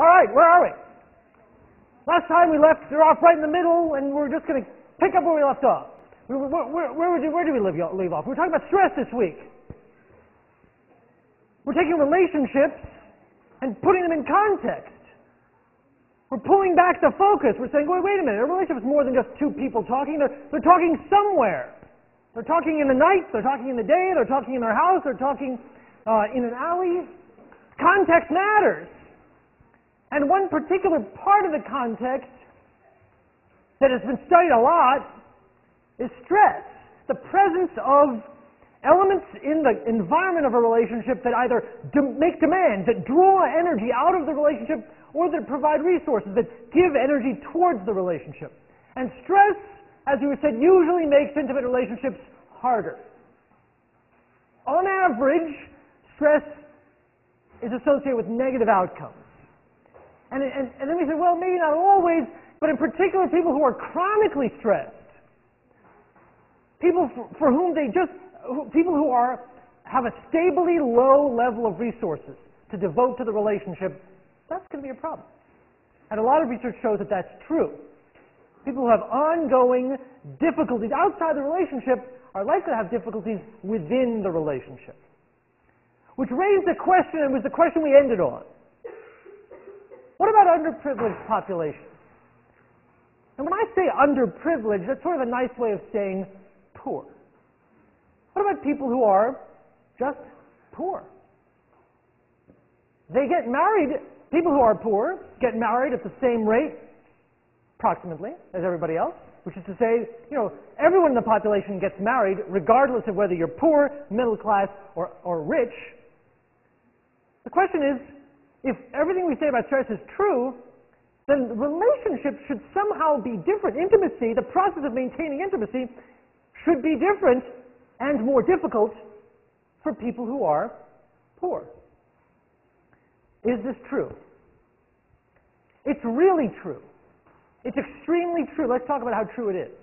All right, where are we? Last time we left off right in the middle, and we're just going to pick up where we left off. Where did we leave off? We were talking about stress this week. We're taking relationships and putting them in context. We're pulling back the focus. We're saying, wait a minute, a relationship is more than just two people talking. They're talking somewhere. They're talking in the night, they're talking in the day, they're talking in their house, they're talking in an alley. Context matters. And one particular part of the context that has been studied a lot is stress. The presence of elements in the environment of a relationship that either make demands, that draw energy out of the relationship, or that provide resources, that give energy towards the relationship. And stress, as we said, usually makes intimate relationships harder. On average, stress is associated with negative outcomes. And then we say, well, maybe not always, but in particular people who are chronically stressed, people for whom people who have a stably low level of resources to devote to the relationship, that's going to be a problem. And a lot of research shows that that's true. People who have ongoing difficulties outside the relationship are likely to have difficulties within the relationship. Which raised a question, and was the question we ended on. What about underprivileged populations? And when I say underprivileged, that's sort of a nice way of saying poor. What about people who are just poor? They get married, people who are poor get married at the same rate, approximately, as everybody else, which is to say, everyone in the population gets married regardless of whether you're poor, middle class, or rich. The question is, if everything we say about stress is true, then relationships should somehow be different. Intimacy, the process of maintaining intimacy, should be different and more difficult for people who are poor. Is this true? It's really true. It's extremely true. Let's talk about how true it is.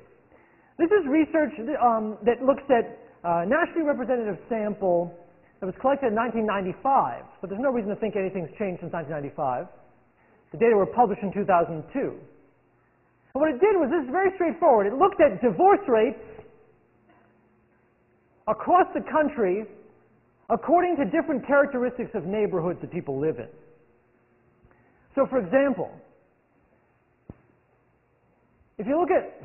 This is research that looks at a nationally representative sample that was collected in 1995, but there's no reason to think anything's changed since 1995. The data were published in 2002. And what it did was, this is very straightforward. It looked at divorce rates across the country according to different characteristics of neighborhoods that people live in. So, for example, if you look at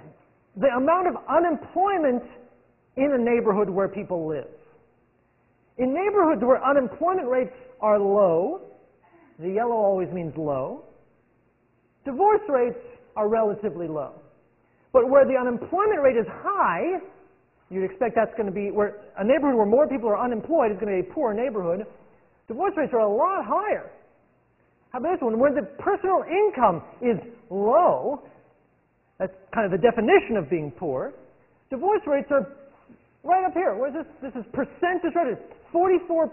the amount of unemployment in a neighborhood where people live, in neighborhoods where unemployment rates are low, the yellow always means low, divorce rates are relatively low. But where the unemployment rate is high, you'd expect that's going to be, where a neighborhood where more people are unemployed is going to be a poor neighborhood, divorce rates are a lot higher. How about this one? Where the personal income is low, that's kind of the definition of being poor, divorce rates are right up here. Where's this? This is percentage rate. 44%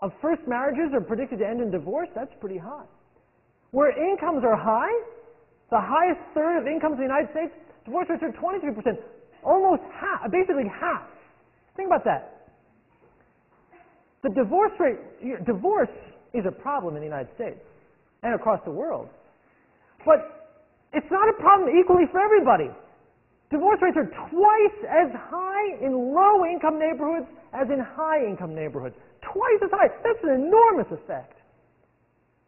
of first marriages are predicted to end in divorce. That's pretty high. Where incomes are high, the highest third of incomes in the United States, divorce rates are 23%. Almost half, basically half. Think about that. The divorce rate, divorce is a problem in the United States and across the world. But it's not a problem equally for everybody. Divorce rates are twice as high in low-income neighborhoods as in high-income neighborhoods. Twice as high. That's an enormous effect.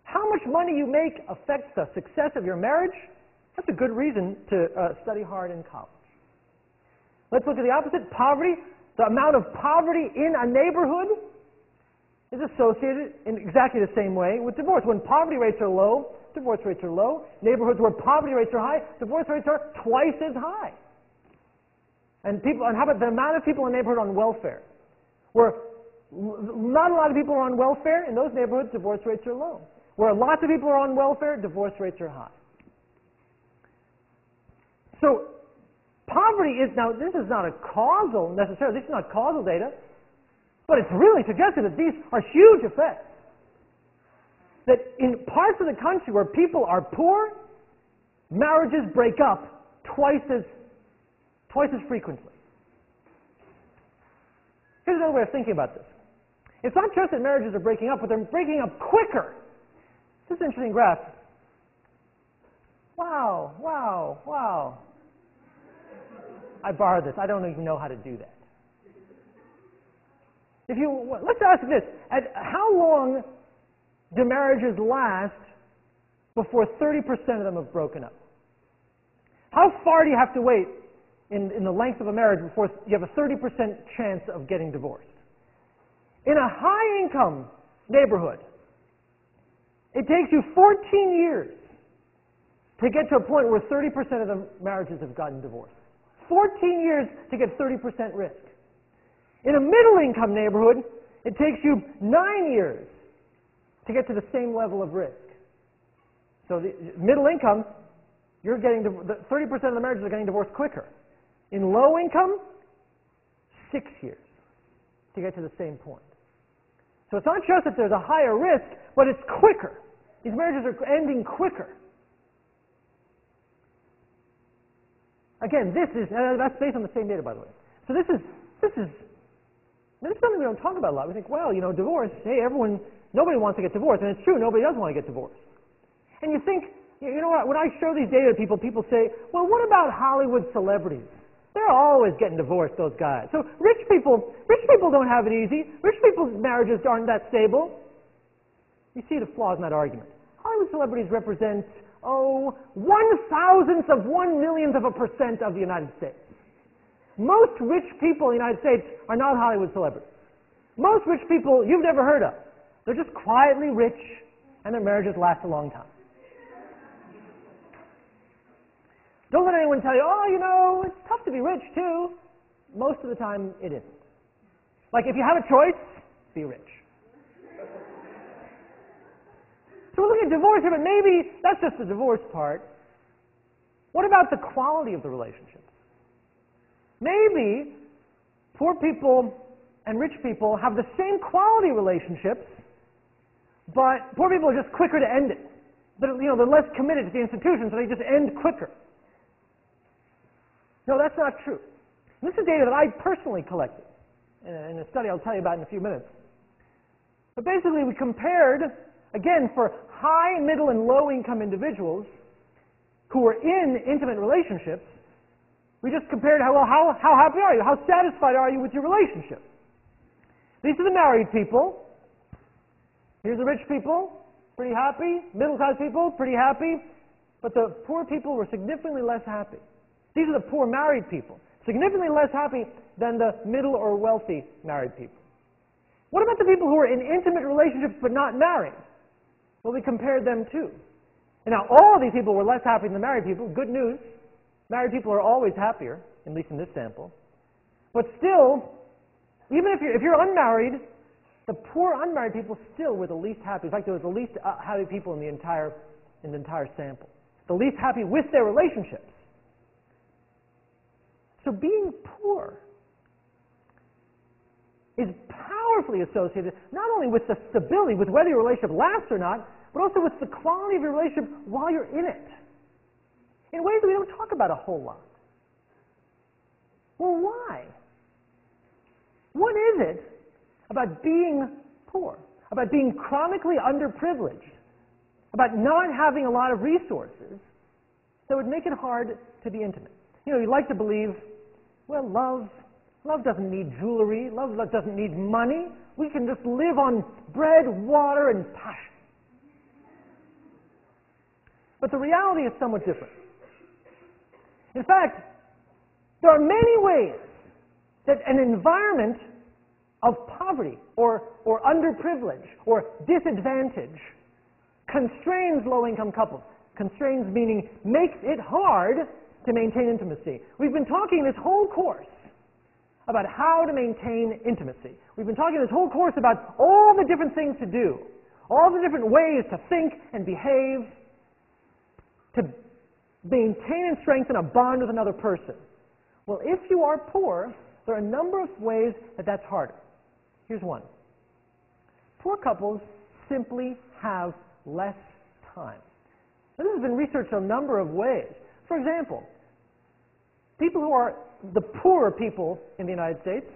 How much money you make affects the success of your marriage. That's a good reason to study hard in college. Let's look at the opposite. Poverty. The amount of poverty in a neighborhood is associated in exactly the same way with divorce. When poverty rates are low, divorce rates are low. Neighborhoods where poverty rates are high, divorce rates are twice as high. And how about the amount of people in a neighborhood on welfare? Where not a lot of people are on welfare, in those neighborhoods, divorce rates are low. Where lots of people are on welfare, divorce rates are high. So, poverty is, now this is not a causal necessarily, this is not causal data, but it's really suggested that these are huge effects. That in parts of the country where people are poor, marriages break up twice as frequently. Here's another way of thinking about this. It's not just that marriages are breaking up, but they're breaking up quicker. This is an interesting graph. Wow, wow, wow. I borrowed this. I don't even know how to do that. Let's ask this. How long do marriages last before 30% of them have broken up? How far do you have to wait in the length of a marriage before you have a 30% chance of getting divorced? In a high-income neighborhood, it takes you 14 years to get to a point where 30% of the marriages have gotten divorced. 14 years to get 30% risk. In a middle-income neighborhood, it takes you 9 years to get to the same level of risk. So the middle income, you're getting 30% of the marriages are getting divorced quicker. In low income, 6 years to get to the same point. So it's not just that there's a higher risk, but it's quicker. These marriages are ending quicker. Again, that's based on the same data, by the way. So this is something we don't talk about a lot. We think, well, divorce, hey, nobody wants to get divorced. And it's true, nobody does want to get divorced. And you think, you know what, when I show these data to people, people say, well, what about Hollywood celebrities? They're always getting divorced, those guys. So rich people don't have it easy. Rich people's marriages aren't that stable. You see the flaws in that argument. Hollywood celebrities represent, 1,000th of 1,000,000% of the United States. Most rich people in the United States are not Hollywood celebrities. Most rich people you've never heard of. They're just quietly rich, and their marriages last a long time. Don't let anyone tell you, it's tough to be rich, too. Most of the time, it isn't. Like, if you have a choice, be rich. So we're looking at divorce here, but maybe that's just the divorce part. What about the quality of the relationships? Maybe poor people and rich people have the same quality relationships, but poor people are just quicker to end it. They're less committed to the institution, so they just end quicker. No, that's not true. This is data that I personally collected in a study I'll tell you about in a few minutes. But basically, we compared, again, for high, middle, and low-income individuals who were in intimate relationships, we just compared how happy are you? How satisfied are you with your relationship? These are the married people. Here's the rich people, pretty happy. Middle-class people, pretty happy. But the poor people were significantly less happy. These are the poor married people, significantly less happy than the middle or wealthy married people. What about the people who are in intimate relationships but not married? Well, we compared them too. And now all of these people were less happy than the married people. Good news. Married people are always happier, at least in this sample. But still, even if you're unmarried, the poor unmarried people still were the least happy. In fact, there was the least happy people in the entire sample. The least happy with their relationships. So being poor is powerfully associated not only with the stability, with whether your relationship lasts or not, but also with the quality of your relationship while you're in it. In ways that we don't talk about a whole lot. Well, why? What is it about being poor, about being chronically underprivileged, about not having a lot of resources that would make it hard to be intimate? You like to believe, well, love doesn't need jewelry, love doesn't need money. We can just live on bread, water, and passion. But the reality is somewhat different. In fact, there are many ways that an environment of poverty or underprivilege or disadvantage constrains low-income couples. Constrains meaning makes it hard to maintain intimacy. We've been talking this whole course about how to maintain intimacy. We've been talking this whole course about all the different things to do, all the different ways to think and behave to maintain and strengthen a bond with another person. Well, if you are poor, there are a number of ways that that's harder. Here's one. Poor couples simply have less time. Now, this has been researched in a number of ways. For example, people who are the poorer people in the United States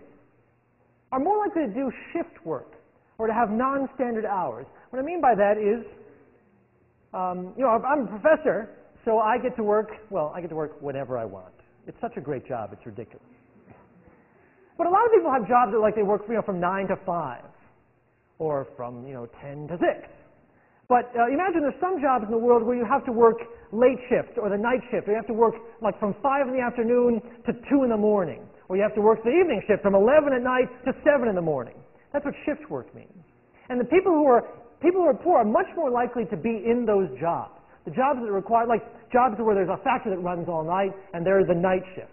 are more likely to do shift work or to have non-standard hours. What I mean by that is You know, I'm a professor, so I get to work whenever I want. It's such a great job, it's ridiculous. But a lot of people have jobs that like they work, you know, from 9 to 5, or from, you know, 10 to 6. But imagine there's some jobs in the world where you have to work late shift or the night shift, or you have to work like from 5 in the afternoon to 2 in the morning, or you have to work the evening shift from 11 at night to 7 in the morning. That's what shift work means. And the people who are poor are much more likely to be in those jobs. The jobs that require, like jobs where there's a factory that runs all night and there's the night shift.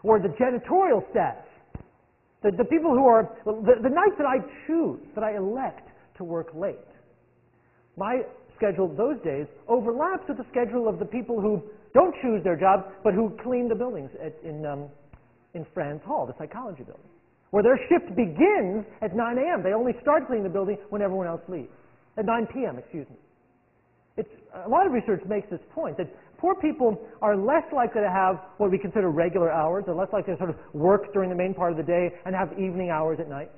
Or the janitorial staff. The people who are, the nights that I choose, that I elect to work late. My schedule those days overlaps with the schedule of the people who don't choose their jobs, but who clean the buildings in Franz Hall, the psychology building, where their shift begins at 9 a.m. They only start cleaning the building when everyone else leaves. At 9 p.m., excuse me. A lot of research makes this point, that poor people are less likely to have what we consider regular hours. They're less likely to sort of work during the main part of the day and have evening hours at night.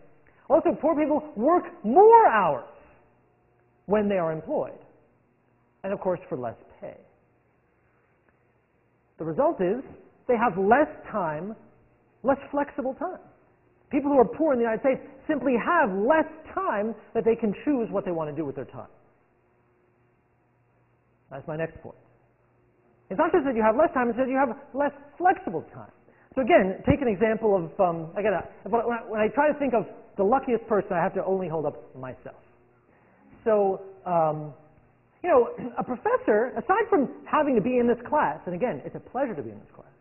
Also, poor people work more hours when they are employed, and of course for less pay. The result is they have less time, less flexible time. People who are poor in the United States simply have less time that they can choose what they want to do with their time. That's my next point. It's not just that you have less time, it's that you have less flexible time. So again, take an example of, when I try to think of the luckiest person, I have to only hold up myself. So, you know, a professor, aside from having to be in this class, and again, it's a pleasure to be in this class,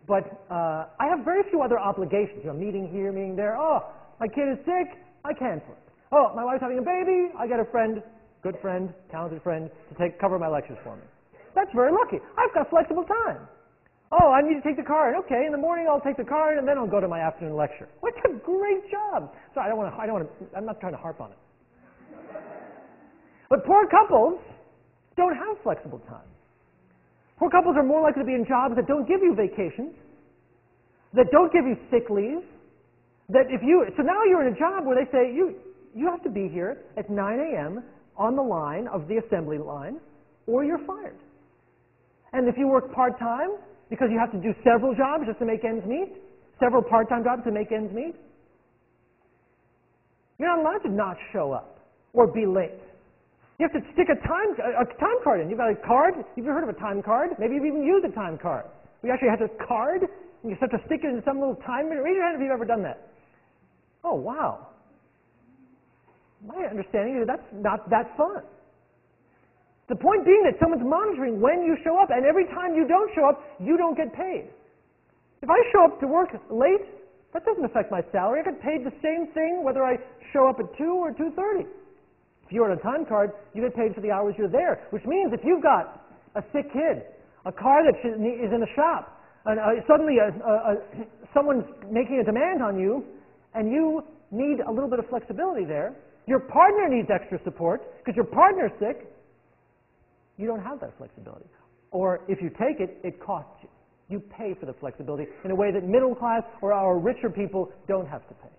but I have very few other obligations. You know, meeting here, meeting there. Oh, my kid is sick, I cancel it. Oh, my wife's having a baby, I get a friend, good friend, talented friend, to cover my lectures for me. That's very lucky. I've got flexible time. Oh, I need to take the card. Okay, in the morning I'll take the card, and then I'll go to my afternoon lecture. What a great job! So I'm not trying to harp on it. But poor couples don't have flexible time. Poor couples are more likely to be in jobs that don't give you vacations, that don't give you sick leave, so now you're in a job where they say you have to be here at 9 a.m. on the line of the assembly line, or you're fired. And if you work part-time, because you have to do several jobs just to make ends meet, several part-time jobs to make ends meet, you're not allowed to not show up or be late. You have to stick a time card in. You've got a card. You've ever heard of a time card? Maybe you've even used a time card. We actually have a card, and you have to stick it in some little time. Raise your hand if you've ever done that. Oh, wow. My understanding is that's not that fun. The point being that someone's monitoring when you show up, and every time you don't show up, you don't get paid. If I show up to work late, that doesn't affect my salary. I get paid the same thing whether I show up at 2 or 2:30. If you're on a time card, you get paid for the hours you're there, which means if you've got a sick kid, a car that is in the shop, and suddenly someone's making a demand on you, and you need a little bit of flexibility there, your partner needs extra support because your partner's sick, you don't have that flexibility. Or if you take it, it costs you. You pay for the flexibility in a way that middle class or our richer people don't have to pay.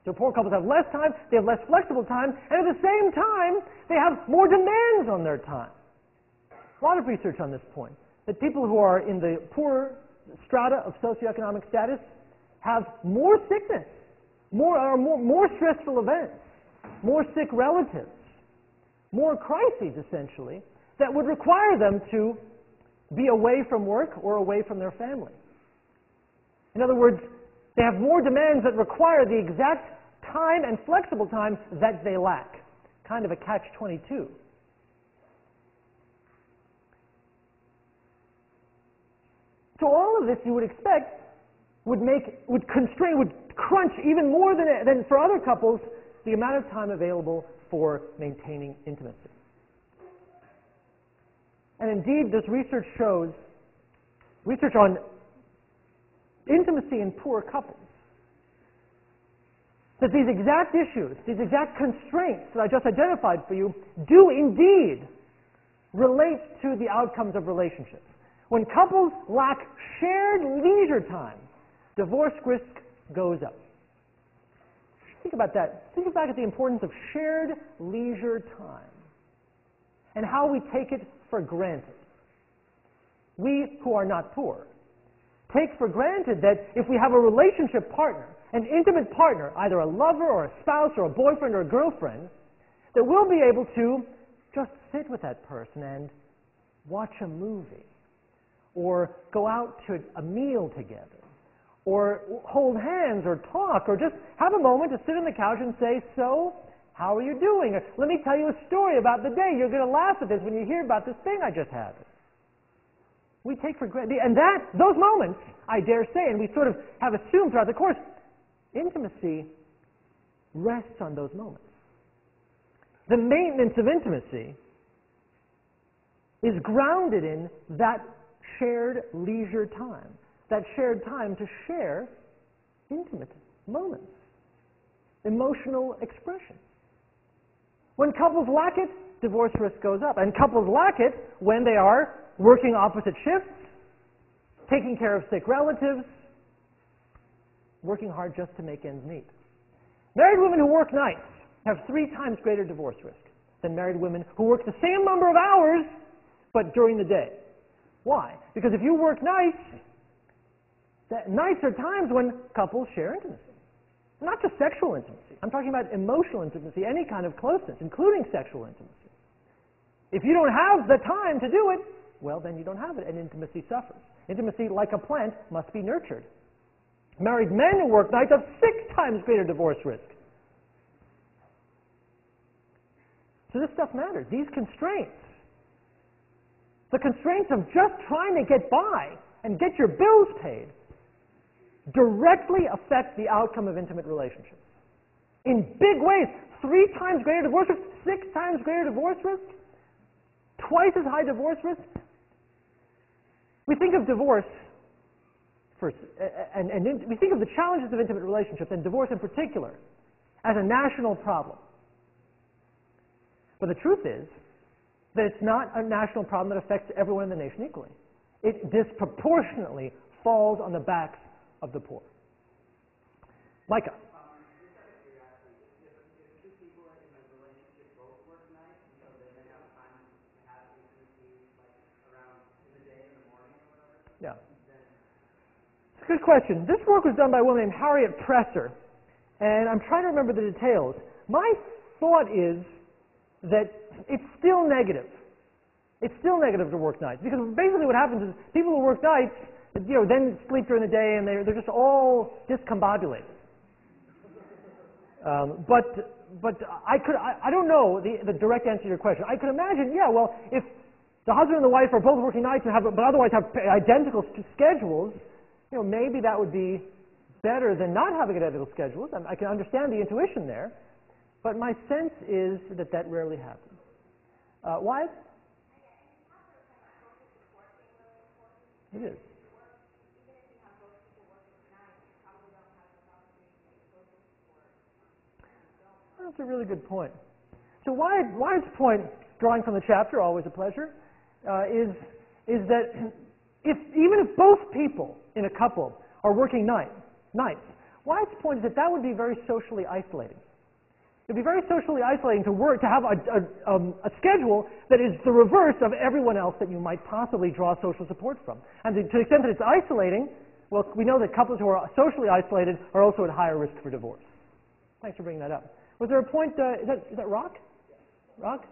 So poor couples have less time, they have less flexible time, and at the same time, they have more demands on their time. A lot of research on this point, that people who are in the poor strata of socioeconomic status have more sickness, more stressful events, more sick relatives, more crises, essentially, that would require them to be away from work or away from their family. In other words, they have more demands that require the exact time and flexible time that they lack. Kind of a catch-22. So all of this you would expect would crunch even more than for other couples the amount of time available for maintaining intimacy. And indeed, this research shows, research on intimacy in poor couples, that these exact issues, these exact constraints that I just identified for you do indeed relate to the outcomes of relationships. When couples lack shared leisure time, divorce risk goes up. Think about that. Think back at the importance of shared leisure time. and how we take it for granted. We who are not poor take for granted that if we have a relationship partner, an intimate partner, either a lover or a spouse or a boyfriend or a girlfriend, that we'll be able to just sit with that person and watch a movie, or go out to a meal together, or hold hands or talk, or just have a moment to sit on the couch and say, so, how are you doing? Or, let me tell you a story about the day. You're going to laugh at this when you hear about this thing I just had. We take for granted, and those moments, I dare say, and we sort of have assumed throughout the course, intimacy rests on those moments. The maintenance of intimacy is grounded in that shared leisure time, that shared time to share intimate moments, emotional expression. When couples lack it, divorce risk goes up, and couples lack it when they are working opposite shifts, taking care of sick relatives, working hard just to make ends meet. Married women who work nights have 3 times greater divorce risk than married women who work the same number of hours, but during the day. Why? Because if you work nights, nights are times when couples share intimacy. Not just sexual intimacy. I'm talking about emotional intimacy, any kind of closeness, including sexual intimacy. If you don't have the time to do it, well, then you don't have it, and intimacy suffers. Intimacy, like a plant, must be nurtured. Married men who work nights have 6 times greater divorce risk. So this stuff matters. These constraints, the constraints of just trying to get by and get your bills paid, directly affect the outcome of intimate relationships. In big ways, 3 times greater divorce risk, 6 times greater divorce risk, twice as high divorce risk. We think of divorce first, and we think of the challenges of intimate relationships, and divorce in particular, as a national problem. But the truth is that it's not a national problem that affects everyone in the nation equally. It disproportionately falls on the backs of the poor. Micah. Yeah. It's a good question. This work was done by a woman named Harriet Presser, and I'm trying to remember the details. My thought is that it's still negative. It's still negative to work nights, because basically what happens is people who work nights, then sleep during the day, and they're just all discombobulated. But I don't know the direct answer to your question. I could imagine, if the husband and the wife are both working nights but otherwise have identical schedules, maybe that would be better than not having identical schedules. I can understand the intuition there, but my sense is that rarely happens. Why? It is. That's a really good point. So Wyatt's point, drawing from the chapter, always a pleasure, is that even if both people in a couple are working nights, Wyatt's point is that would be very socially isolating. It would be very socially isolating to have a schedule that is the reverse of everyone else that you might possibly draw social support from. And to the extent that it's isolating, well, we know that couples who are socially isolated are also at higher risk for divorce. Thanks for bringing that up. Was there a point, is that Rock? Rock?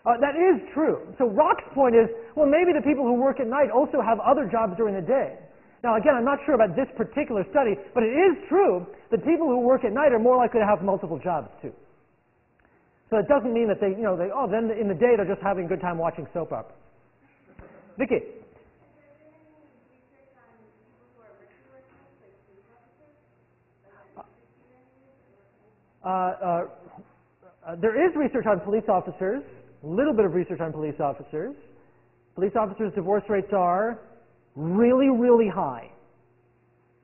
That is true. So Rock's point is, well, maybe the people who work at night also have other jobs during the day. Now, again, I'm not sure about this particular study, but it is true that people who work at night are more likely to have multiple jobs, too. So it doesn't mean that then in the day they're just having a good time watching soap operas. Vicky. There is research on police officers, a little bit of research on police officers. Police officers' divorce rates are really, really high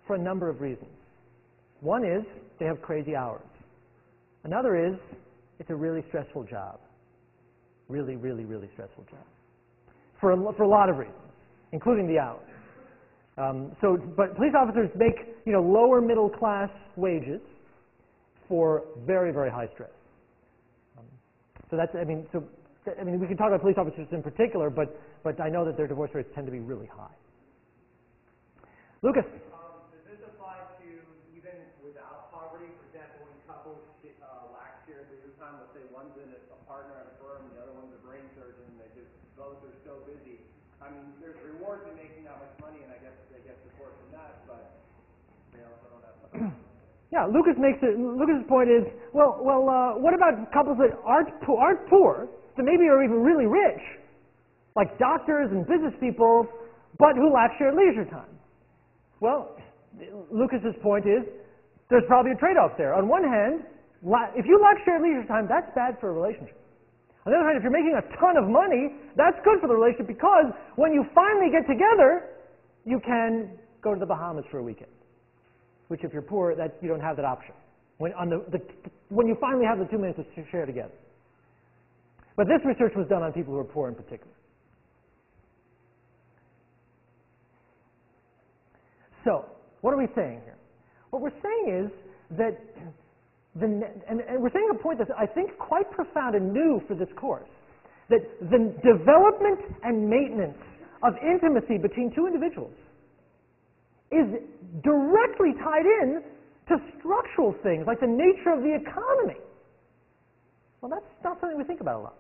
for a number of reasons. One is they have crazy hours. Another is it's a really stressful job. Really, really, really stressful job. For a lot of reasons. including the hours. But police officers make, lower middle class wages for very, very high stress. We can talk about police officers in particular, but I know that their divorce rates tend to be really high. Lucas? Does this apply to even without poverty? For example, when couples lack shared leisure time, let's say one's a partner at a firm, the other one's a brain surgeon, both are so busy. I mean, there's rewards in making that much money, and I guess they get support from that, but they also don't have money. Yeah, Lucas's point is, what about couples that aren't poor, that maybe are even really rich, like doctors and business people, but who lack shared leisure time? Well, Lucas's point is, there's probably a trade-off there. On one hand, if you lack shared leisure time, that's bad for a relationship. On the other hand, if you're making a ton of money, that's good for the relationship because when you finally get together, you can go to the Bahamas for a weekend. Which, if you're poor, you don't have that option. When you finally have the 2 minutes to share together. But this research was done on people who are poor in particular. So, what are we saying here? What we're saying is that, and we're saying a point that's, I think, quite profound and new for this course, that the development and maintenance of intimacy between two individuals is directly tied in to structural things like the nature of the economy. Well, that's not something we think about a lot.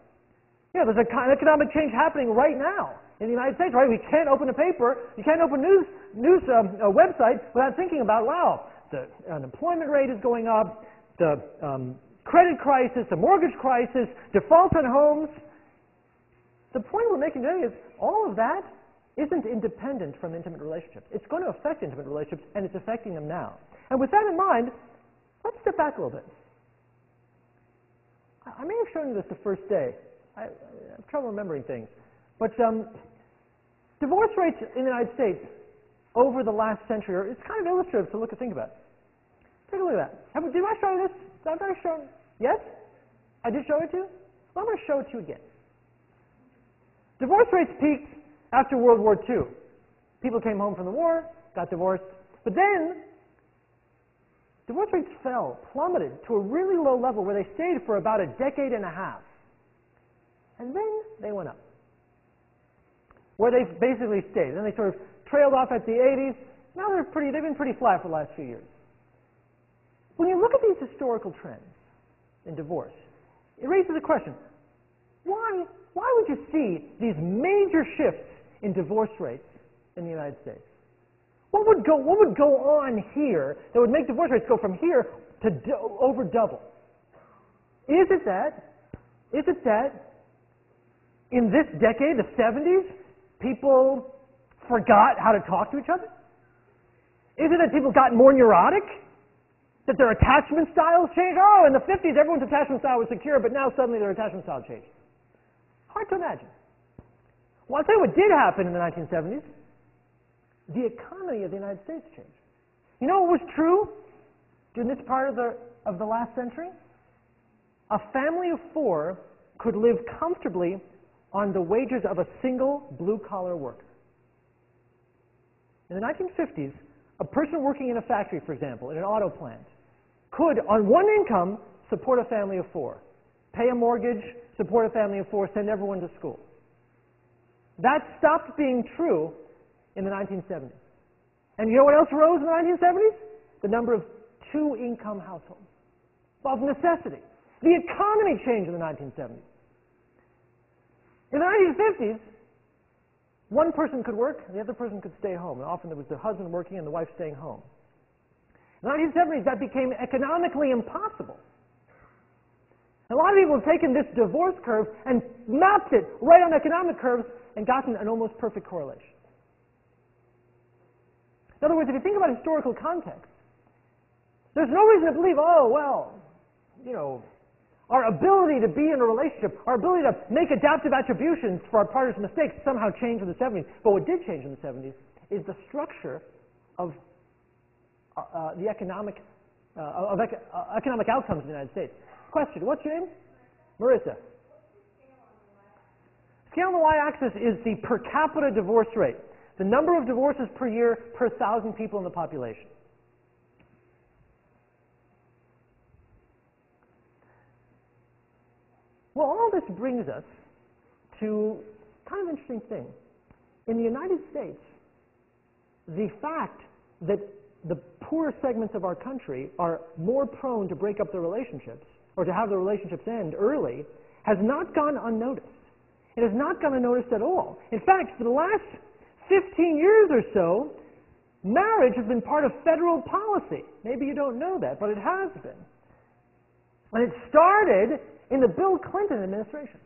There's an economic change happening right now in the United States, right? We can't open a paper, you can't open a website without thinking about, wow, the unemployment rate is going up, the credit crisis, the mortgage crisis, defaults on homes. The point we're making today is all of that isn't independent from intimate relationships. It's going to affect intimate relationships, and it's affecting them now. And with that in mind, let's step back a little bit. I may have shown you this the first day. I have trouble remembering things. But divorce rates in the United States over the last century, it's kind of illustrative to think about. Take a look at that. Did I show you this? Did I show you? Yes? I did show it to you? Well, I'm going to show it to you again. Divorce rates peaked after World War II. People came home from the war, got divorced. But then, divorce rates fell, plummeted to a really low level where they stayed for about a decade and a half. And then they went up, where they basically stayed. Then they sort of trailed off at the 80s. Now they've been pretty flat for the last few years. When you look at these historical trends in divorce, it raises a question. Why would you see these major shifts in divorce rates in the United States? What would go on here that would make divorce rates go from here to over double? Is it that in this decade, the 70s, people forgot how to talk to each other? Is it that people got more neurotic? That their attachment styles changed? Oh, in the 50s, everyone's attachment style was secure, but now suddenly their attachment style changed. Hard to imagine. Well, I'll tell you what did happen in the 1970s. The economy of the United States changed. You know what was true during this part of the last century? A family of four could live comfortably on the wages of a single blue-collar worker. In the 1950s, a person working in a factory, for example, in an auto plant, could, on one income, support a family of four, pay a mortgage, support a family of four, send everyone to school. That stopped being true in the 1970s. And you know what else rose in the 1970s? The number of two-income households. Of necessity. The economy changed in the 1970s. In the 1950s, one person could work, and the other person could stay home. And often there was the husband working and the wife staying home. In the 1970s, that became economically impossible. A lot of people have taken this divorce curve and mapped it right on economic curves and gotten an almost perfect correlation. In other words, if you think about historical context, there's no reason to believe, oh, well, our ability to be in a relationship, our ability to make adaptive attributions for our partner's mistakes somehow changed in the 70s. But what did change in the 70s is the structure of the economic outcomes in the United States. Question, what's your name? Marissa. Scale on the y-axis is the per capita divorce rate. the number of divorces per year per 1,000 people in the population. Well, all this brings us to kind of an interesting thing. In the United States, the fact that the poorer segments of our country are more prone to break up their relationships or to have their relationships end early has not gone unnoticed. It has not gone unnoticed at all. In fact, for the last 15 years or so, marriage has been part of federal policy. Maybe you don't know that, but it has been. And it started in the Bill Clinton administration.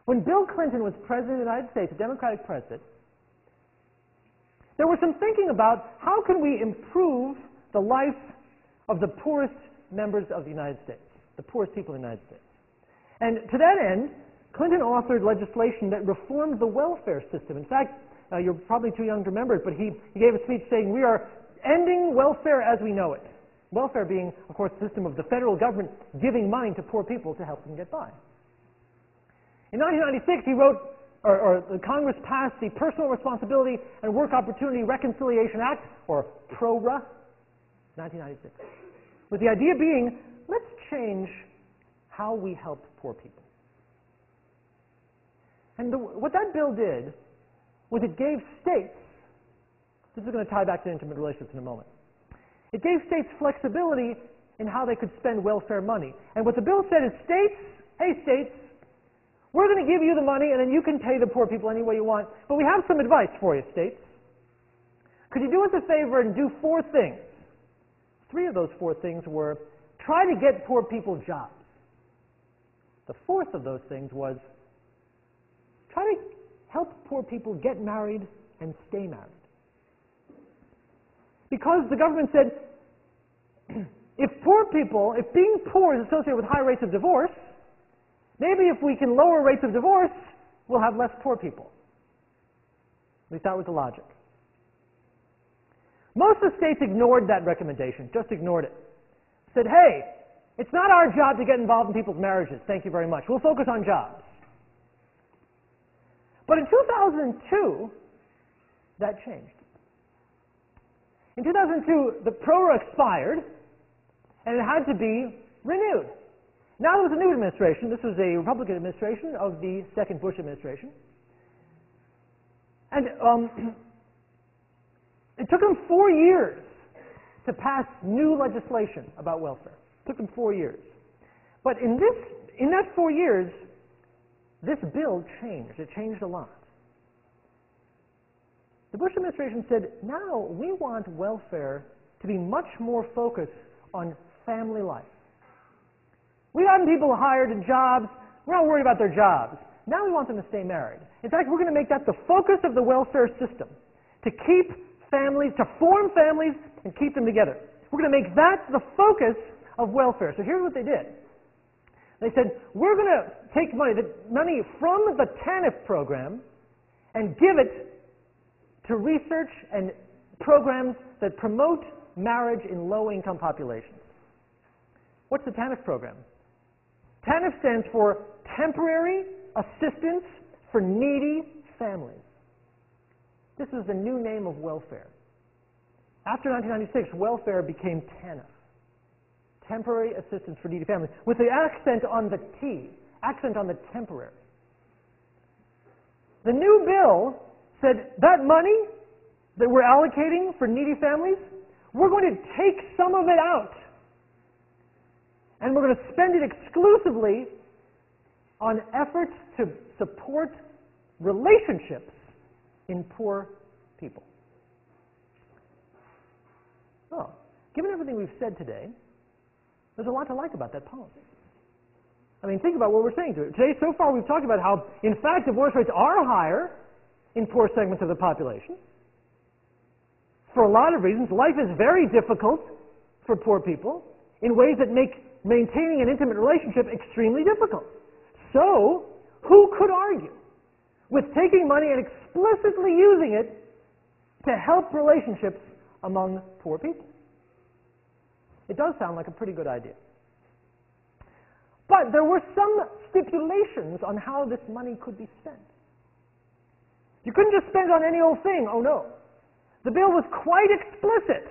When Bill Clinton was president of the United States, a Democratic president, there was some thinking about how can we improve the life of the poorest members of the United States, the poorest people in the United States. And to that end, Clinton authored legislation that reformed the welfare system. In fact, you're probably too young to remember it, but he gave a speech saying, "We are ending welfare as we know it." Welfare being, of course, the system of the federal government giving money to poor people to help them get by. In 1996, he wrote, or the Congress passed the Personal Responsibility and Work Opportunity Reconciliation Act, or PRORA, 1996, with the idea being, let's change how we help poor people. And what that bill did was it gave states, this is going to tie back to intimate relationships in a moment, it gave states flexibility in how they could spend welfare money. And what the bill said is, states, hey states, we're going to give you the money and then you can pay the poor people any way you want, but we have some advice for you, states. Could you do us a favor and do 4 things? 3 of those 4 things were, try to get poor people jobs. The 4th of those things was, try to help poor people get married and stay married. Because the government said, if being poor is associated with high rates of divorce, maybe if we can lower rates of divorce, we'll have less poor people. At least that was the logic. Most of the states ignored that recommendation, just ignored it. Said, hey, it's not our job to get involved in people's marriages, thank you very much. We'll focus on jobs. But in 2002, that changed. In 2002, the PRORA expired, and it had to be renewed. Now there was a new administration. This was a Republican administration of the second Bush administration. And it took them 4 years to pass new legislation about welfare. It took them 4 years. But in that 4 years, this bill changed. It changed a lot. The Bush administration said, now we want welfare to be much more focused on family life. We've gotten people hired in jobs. We're not worried about their jobs. Now we want them to stay married. In fact, we're going to make that the focus of the welfare system, to keep families, to form families and keep them together. We're going to make that the focus of welfare. So here's what they did. They said, we're going to take money from the TANF program and give it to research and programs that promote marriage in low-income populations. What's the TANF program? TANF stands for Temporary Assistance for Needy Families. This is the new name of welfare. After 1996, welfare became TANF. Temporary Assistance for Needy Families, with the accent on the T, accent on the temporary. The new bill said that money that we're allocating for needy families, we're going to take some of it out. And we're going to spend it exclusively on efforts to support relationships in poor people. Well, given everything we've said today, there's a lot to like about that policy. I mean, think about what we're saying today. So far, we've talked about how, in fact, divorce rates are higher in poor segments of the population. For a lot of reasons, life is very difficult for poor people in ways that make maintaining an intimate relationship extremely difficult. So, who could argue with taking money and explicitly using it to help relationships among poor people? It does sound like a pretty good idea. But there were some stipulations on how this money could be spent. You couldn't just spend it on any old thing. Oh no. The bill was quite explicit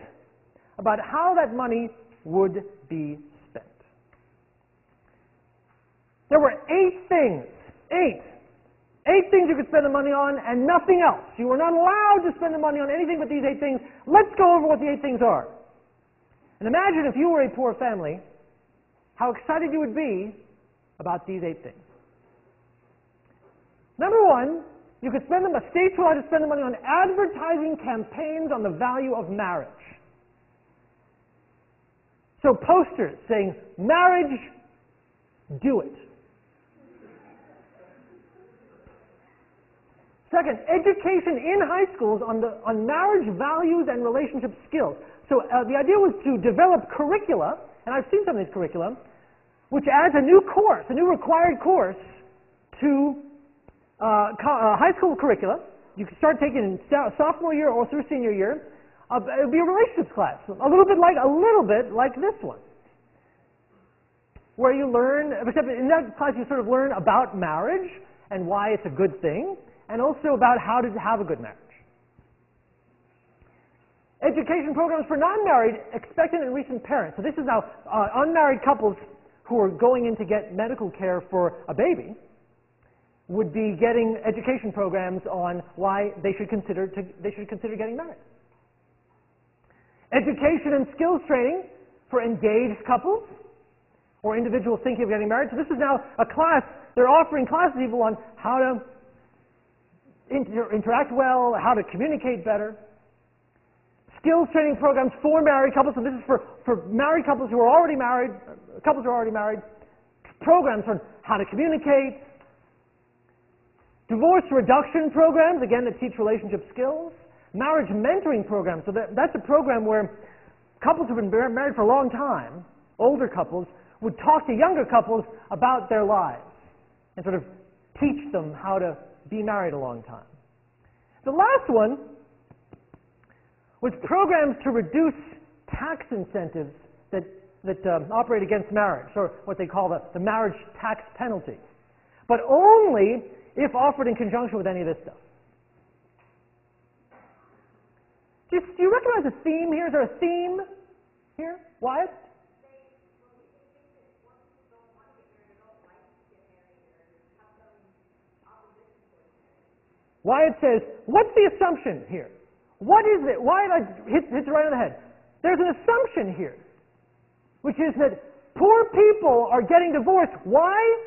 about how that money would be spent. There were 8 things. 8 things you could spend the money on and nothing else. You were not allowed to spend the money on anything but these 8 things. Let's go over what the 8 things are. And imagine if you were a poor family, how excited you would be about these 8 things. Number 1, you could spend them, states were allowed to spend the money on advertising campaigns on the value of marriage. So posters saying, marriage, do it. Second, education in high schools on marriage values and relationship skills. So the idea was to develop curricula, and I've seen some of these curricula, which adds a new course, a new required course to high school curricula. You can start taking in sophomore year or through senior year. It would be a relationships class, a little bit like this one, where you learn, except in that class you sort of learn about marriage and why it's a good thing, and also about how to have a good marriage. Education programs for non-married, expectant, and recent parents. So this is now unmarried couples who are going in to get medical care for a baby would be getting education programs on why they should consider getting married. Education and skills training for engaged couples or individuals thinking of getting married. So this is now a class, they're offering classes to people on how to interact well, how to communicate better. Skills training programs for married couples, so this is for married couples who are already married, programs on how to communicate. Divorce reduction programs, again, that teach relationship skills. Marriage mentoring programs, so that's a program where couples who've been married for a long time, older couples, would talk to younger couples about their lives and sort of teach them how to be married a long time. The last one was programs to reduce tax incentives that operate against marriage, or what they call the marriage tax penalty, but only if offered in conjunction with any of this stuff. Do you recognize a theme here? Is there a theme here? Wyatt? Wyatt says, what's the assumption here? What is it? Wyatt hits it right on the head. There's an assumption here, which is that poor people are getting divorced. Why?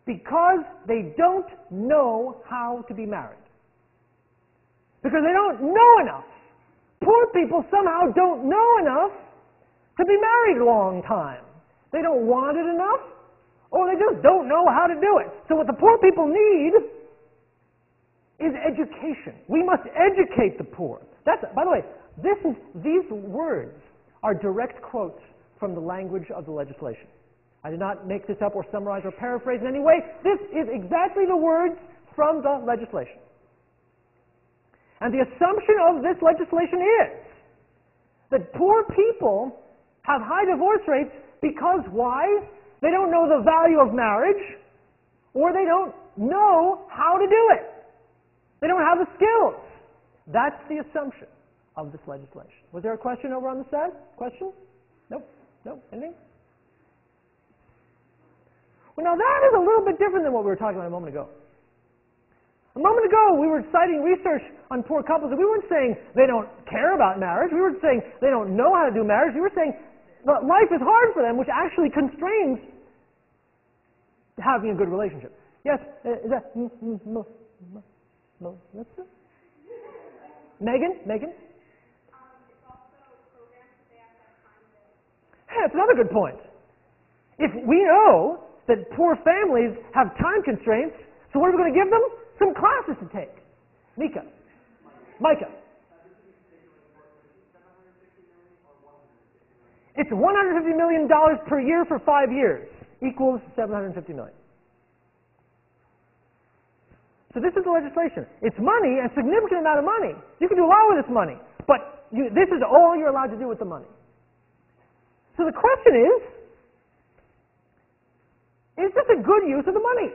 Because they don't know how to be married. Because they don't know enough. Poor people somehow don't know enough to be married a long time. They don't want it enough, or they just don't know how to do it. So what the poor people need is education. We must educate the poor. By the way, these words are direct quotes from the language of the legislation. I did not make this up or summarize or paraphrase in any way. This is exactly the words from the legislation. And the assumption of this legislation is that poor people have high divorce rates because why? They don't know the value of marriage, or they don't know how to do it. They don't have the skills. That's the assumption of this legislation. Was there a question over on the side? Question? Nope. Nope. Anything? Well, now that is a little bit different than what we were talking about a moment ago. A moment ago, we were citing research on poor couples, and we weren't saying they don't care about marriage. We weren't saying they don't know how to do marriage. We were saying that life is hard for them, which actually constrains having a good relationship. Yes? Is that... Melissa? Megan? Hey, that's another good point. If we know that poor families have time constraints, so what are we going to give them? Some classes to take. Micah. It's $150 million per year for 5 years, equals $750 million. So this is the legislation. It's money, a significant amount of money. You can do a lot with this money, but this is all you're allowed to do with the money. So the question is this a good use of the money?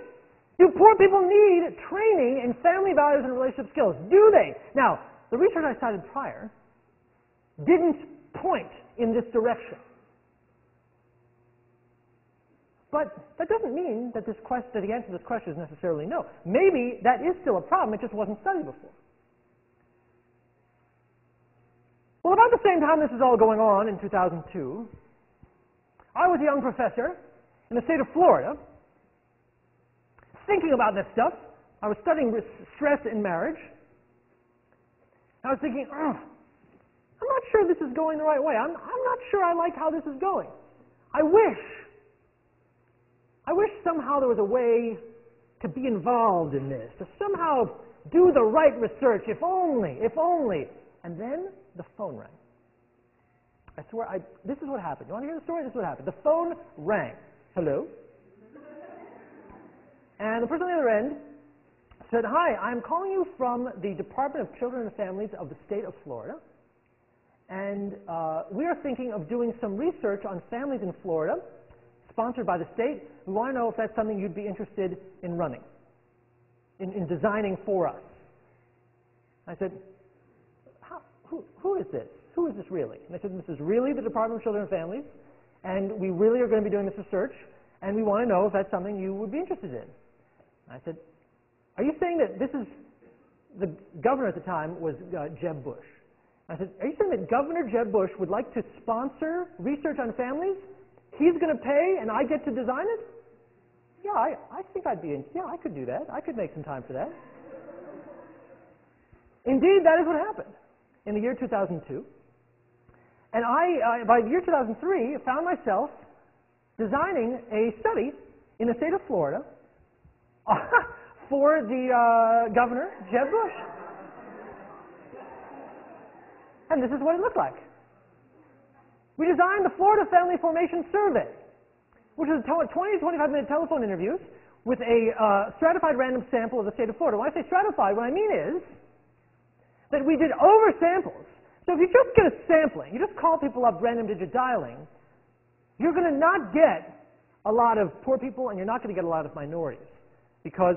Do poor people need training in family values and relationship skills? Do they? Now, the research I cited prior didn't point in this direction. But that doesn't mean that the answer to this question is necessarily no. Maybe that is still a problem, it just wasn't studied before. Well, about the same time this is all going on in 2002, I was a young professor in the state of Florida, thinking about this stuff. I was studying stress in marriage. I was thinking, I'm not sure this is going the right way. I'm not sure I like how this is going. I wish somehow there was a way to be involved in this, to somehow do the right research, if only. And then the phone rang. I swear, this is what happened. You want to hear the story? This is what happened. The phone rang. Hello? And the person on the other end said, "Hi, I'm calling you from the Department of Children and Families of the state of Florida. And we are thinking of doing some research on families in Florida, sponsored by the state. We want to know if that's something you'd be interested in running, in designing for us." I said, who is this? Who is this really? And they said, "This is really the Department of Children and Families, and we really are going to be doing this research, and we want to know if that's something you would be interested in." I said, "Are you saying that this is," the governor at the time was Jeb Bush. I said, "Are you saying that Governor Jeb Bush would like to sponsor research on families? He's going to pay and I get to design it?" "Yeah, I think I could do that. I could make some time for that." Indeed, that is what happened in the year 2002. And I, by the year 2003, found myself designing a study in the state of Florida for the Governor, Jeb Bush. And this is what it looked like. We designed the Florida Family Formation Survey, which is 20 to 25-minute telephone interviews with a stratified random sample of the state of Florida. When I say stratified, what I mean is that we did over samples. So if you just get a sampling, you just call people up random digit dialing, you're going to not get a lot of poor people and you're not going to get a lot of minorities, because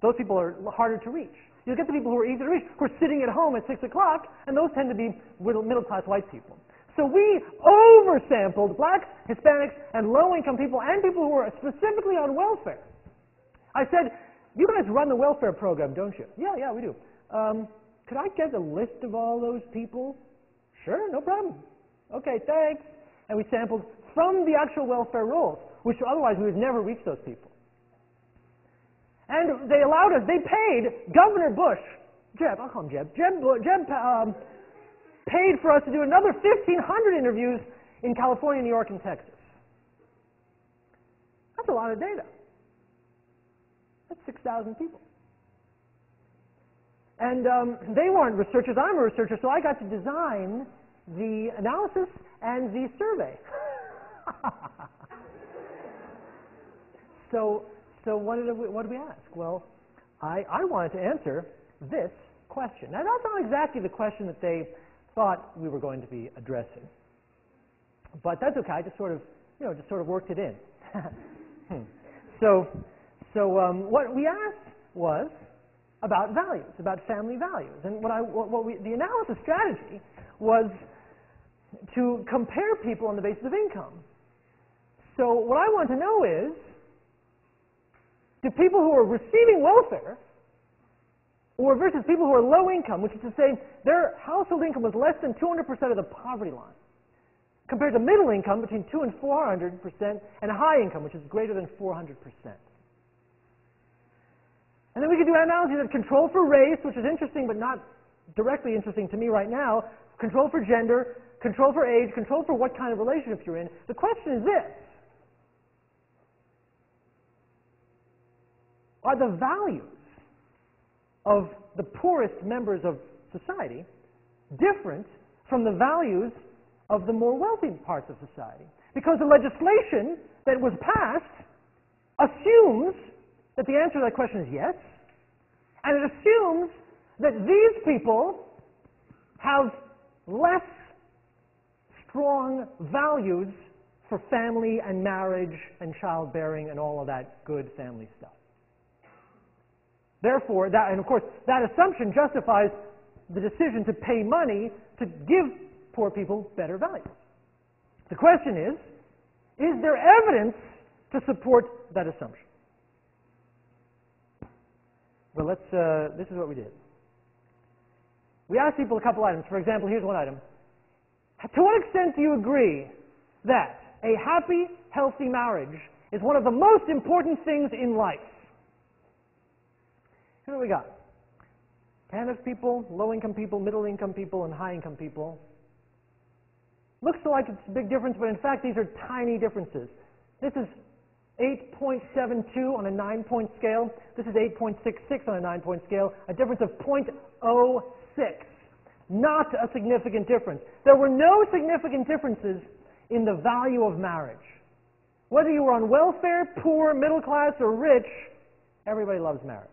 those people are harder to reach. You'll get the people who are easy to reach, who are sitting at home at 6 o'clock, and those tend to be middle-class white people. So we oversampled blacks, Hispanics, and low-income people, and people who were specifically on welfare. I said, "You guys run the welfare program, don't you?" Yeah, we do." "Could I get a list of all those people?" "Sure, no problem." "Okay, thanks." And we sampled from the actual welfare rolls, which otherwise we would never reach those people. And they allowed us, they paid Governor Bush, Jeb, I'll call him Jeb, paid for us to do another 1,500 interviews in California, New York, and Texas. That's a lot of data. That's 6,000 people. And they weren't researchers, I'm a researcher, so I got to design the analysis and the survey. So what did we ask? Well, I wanted to answer this question. Now, that's not exactly the question that they thought we were going to be addressing, but that's okay. I just sort of worked it in. So what we asked was about values, about family values, and the analysis strategy was to compare people on the basis of income. So what I want to know is, do people who are receiving welfare, or versus people who are low income, which is to say their household income was less than 200% of the poverty line, compared to middle income between 200% and 400%, and high income, which is greater than 400%. And then we could do analyses of control for race, which is interesting but not directly interesting to me right now, control for gender, control for age, control for what kind of relationship you're in. The question is this: are the values of the poorest members of society different from the values of the more wealthy parts of society? Because the legislation that was passed assumes that the answer to that question is yes, and it assumes that these people have less strong values for family and marriage and childbearing and all of that good family stuff. Therefore, and of course, that assumption justifies the decision to pay money to give poor people better value. The question is there evidence to support that assumption? Well, this is what we did. We asked people a couple items. For example, here's one item. To what extent do you agree that a happy, healthy marriage is one of the most important things in life? Here's what we got. Canvas people, low-income people, middle-income people, and high-income people. Looks like it's a big difference, but in fact these are tiny differences. This is 8.72 on a 9-point scale. This is 8.66 on a 9-point scale. A difference of 0.06. Not a significant difference. There were no significant differences in the value of marriage. Whether you were on welfare, poor, middle class, or rich, everybody loves marriage.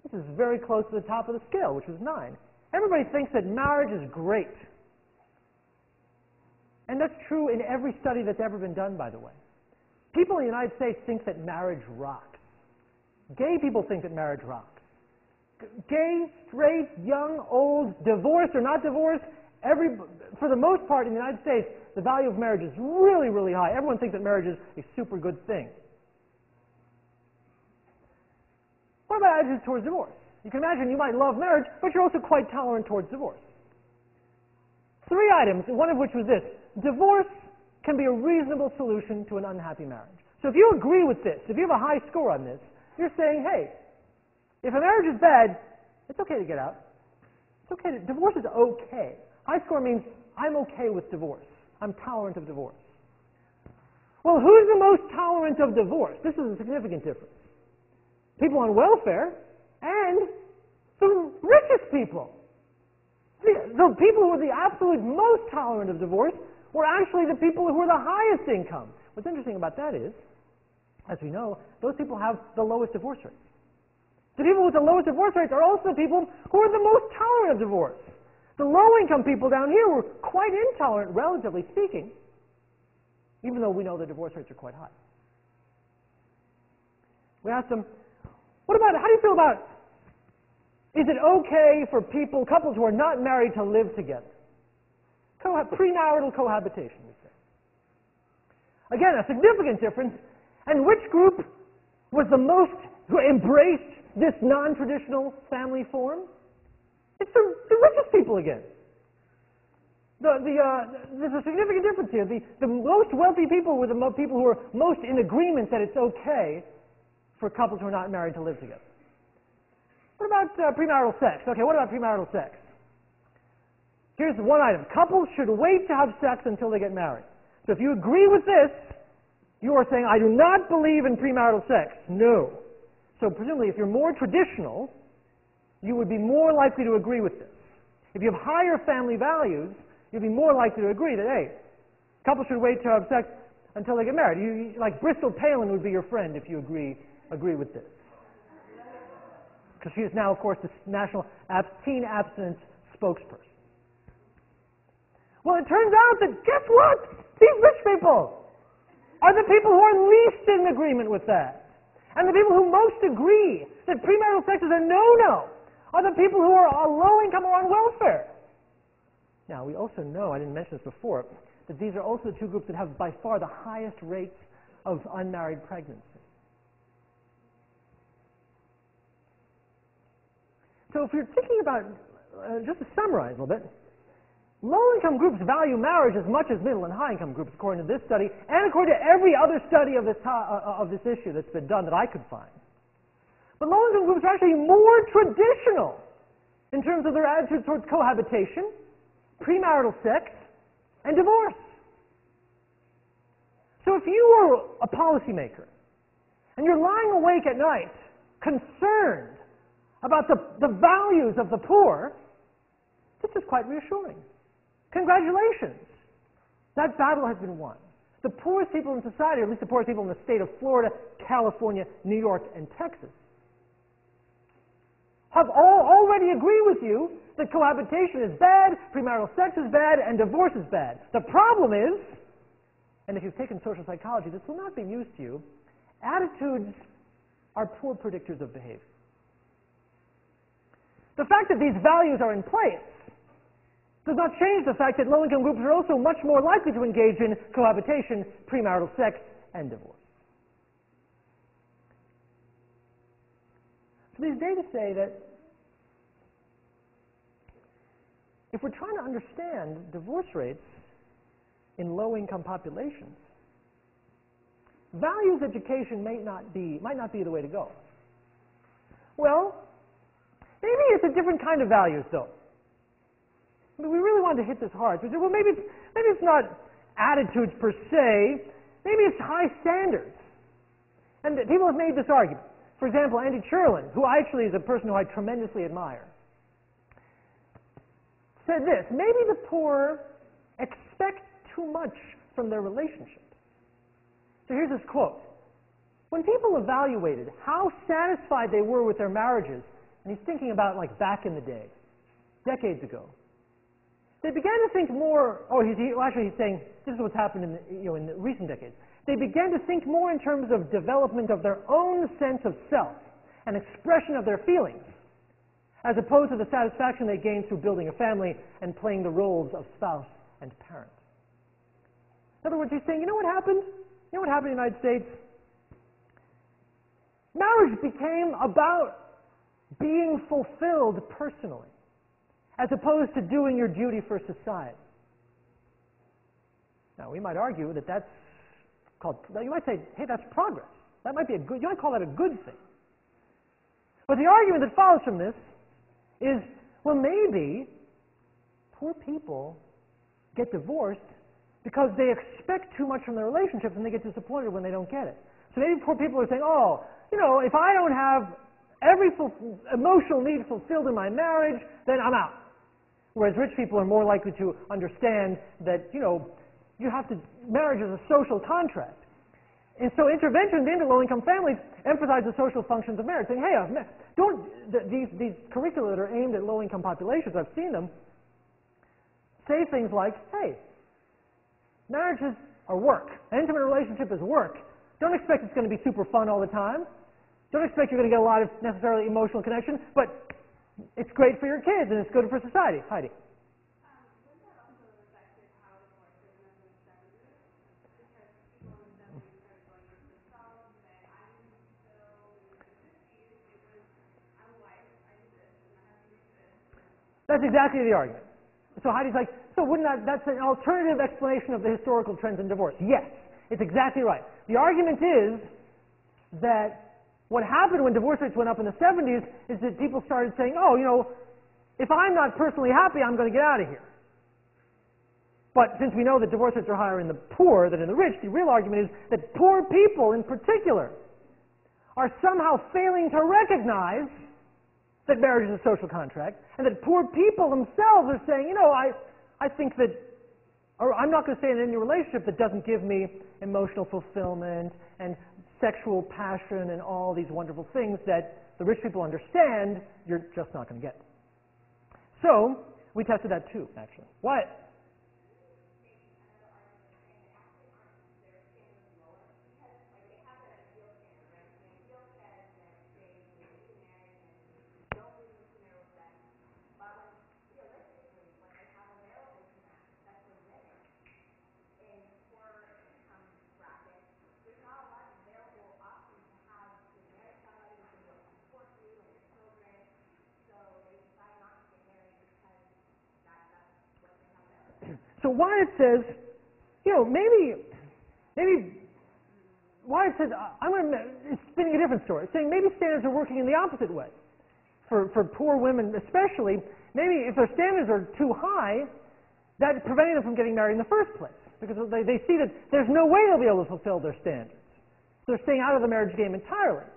This is very close to the top of the scale, which was 9. Everybody thinks that marriage is great. And that's true in every study that's ever been done, by the way. People in the United States think that marriage rocks. Gay people think that marriage rocks. Gay, straight, young, old, divorced or not divorced, for the most part in the United States, the value of marriage is really, really high. Everyone thinks that marriage is a super good thing. What about attitudes towards divorce? You can imagine you might love marriage, but you're also quite tolerant towards divorce. 3 items, one of which was this. Divorce can be a reasonable solution to an unhappy marriage. So if you agree with this, if you have a high score on this, you're saying, hey, if a marriage is bad, it's okay to get out. It's okay. Divorce is okay. High score means I'm okay with divorce. I'm tolerant of divorce. Well, who's the most tolerant of divorce? This is a significant difference. People on welfare and the richest people. The people who were the absolute most tolerant of divorce were actually the people who were the highest income. What's interesting about that is, as we know, those people have the lowest divorce rates. The people with the lowest divorce rates are also the people who are the most tolerant of divorce. The low-income people down here were quite intolerant, relatively speaking, even though we know the divorce rates are quite high. We asked them, how do you feel about, is it okay for couples who are not married to live together? Premarital cohabitation, we say. Again, a significant difference. And which group was the most who embraced this non-traditional family form? It's the richest people again. There's a significant difference here. The most wealthy people were the people who were most in agreement that it's okay for couples who are not married to live together. What about premarital sex? Okay, what about premarital sex? Here's one item. Couples should wait to have sex until they get married. So if you agree with this, you are saying, I do not believe in premarital sex. No. So presumably, if you're more traditional, you would be more likely to agree with this. If you have higher family values, you'd be more likely to agree that, hey, couples should wait to have sex until they get married. Like Bristol Palin would be your friend if you agree with this. Because she is now, of course, the national teen abstinence spokesperson. Well, it turns out that, guess what? These rich people are the people who are least in agreement with that. And the people who most agree that premarital sex is a no-no are the people who are low income or on welfare. Now, we also know, I didn't mention this before, that these are also the 2 groups that have by far the highest rates of unmarried pregnancy. So if you're thinking about, just to summarize a little bit, low-income groups value marriage as much as middle and high-income groups, according to this study, and according to every other study of this issue that's been done that I could find. But low-income groups are actually more traditional in terms of their attitude towards cohabitation, premarital sex, and divorce. So if you were a policymaker, and you're lying awake at night, concerned about the values of the poor, this is quite reassuring. Congratulations. That battle has been won. The poorest people in society, or at least the poorest people in the state of Florida, California, New York, and Texas, have already agreed with you that cohabitation is bad, premarital sex is bad, and divorce is bad. The problem is, and if you've taken social psychology, this will not be news to you, attitudes are poor predictors of behavior. The fact that these values are in place does not change the fact that low-income groups are also much more likely to engage in cohabitation, premarital sex, and divorce. So these data say that if we're trying to understand divorce rates in low-income populations, values education might not be the way to go. Well, maybe it's a different kind of values, though. I mean, we really wanted to hit this hard. So we said, well, maybe it's not attitudes per se. Maybe it's high standards. And people have made this argument. For example, Andy Cherlin, who actually is a person who I tremendously admire, said this: maybe the poor expect too much from their relationship. So here's his quote. When people evaluated how satisfied they were with their marriages, and he's thinking about like back in the day, decades ago, they began to think more, he's saying this is what's happened in the recent decades. They began to think more in terms of development of their own sense of self and expression of their feelings, as opposed to the satisfaction they gained through building a family and playing the roles of spouse and parent. In other words, he's saying, you know what happened? You know what happened in the United States? Marriage became about being fulfilled personally, as opposed to doing your duty for society. Now, we might argue that that's called, you might say, hey, that's progress. That might be a good, you might call that a good thing. But the argument that follows from this is, well, maybe poor people get divorced because they expect too much from their relationships and they get disappointed when they don't get it. So maybe poor people are saying, oh, if I don't have every emotional need fulfilled in my marriage, then I'm out. Whereas rich people are more likely to understand that, marriage is a social contract. And so interventions into low-income families emphasize the social functions of marriage, saying, hey, these curricula that are aimed at low-income populations, I've seen them, say things like, hey, marriages are work. An intimate relationship is work. Don't expect it's going to be super fun all the time. Don't expect you're going to get a lot of necessarily emotional connection, but it's great for your kids and it's good for society. Heidi. That's exactly the argument. So Heidi's like, so that's an alternative explanation of the historical trends in divorce. Yes, it's exactly right. The argument is that what happened when divorce rates went up in the 70s is that people started saying, if I'm not personally happy, I'm going to get out of here. But since we know that divorce rates are higher in the poor than in the rich, the real argument is that poor people in particular are somehow failing to recognize that marriage is a social contract, and that poor people themselves are saying, I think that, or I'm not going to stay in any relationship that doesn't give me emotional fulfillment and sexual passion and all these wonderful things that the rich people understand you're just not going to get. So, we tested that too, actually. Why? So Wyatt says, maybe Wyatt says, it's spinning a different story. It's saying maybe standards are working in the opposite way. For poor women especially, maybe if their standards are too high, that's preventing them from getting married in the first place. Because they see that there's no way they'll be able to fulfill their standards. So they're staying out of the marriage game entirely.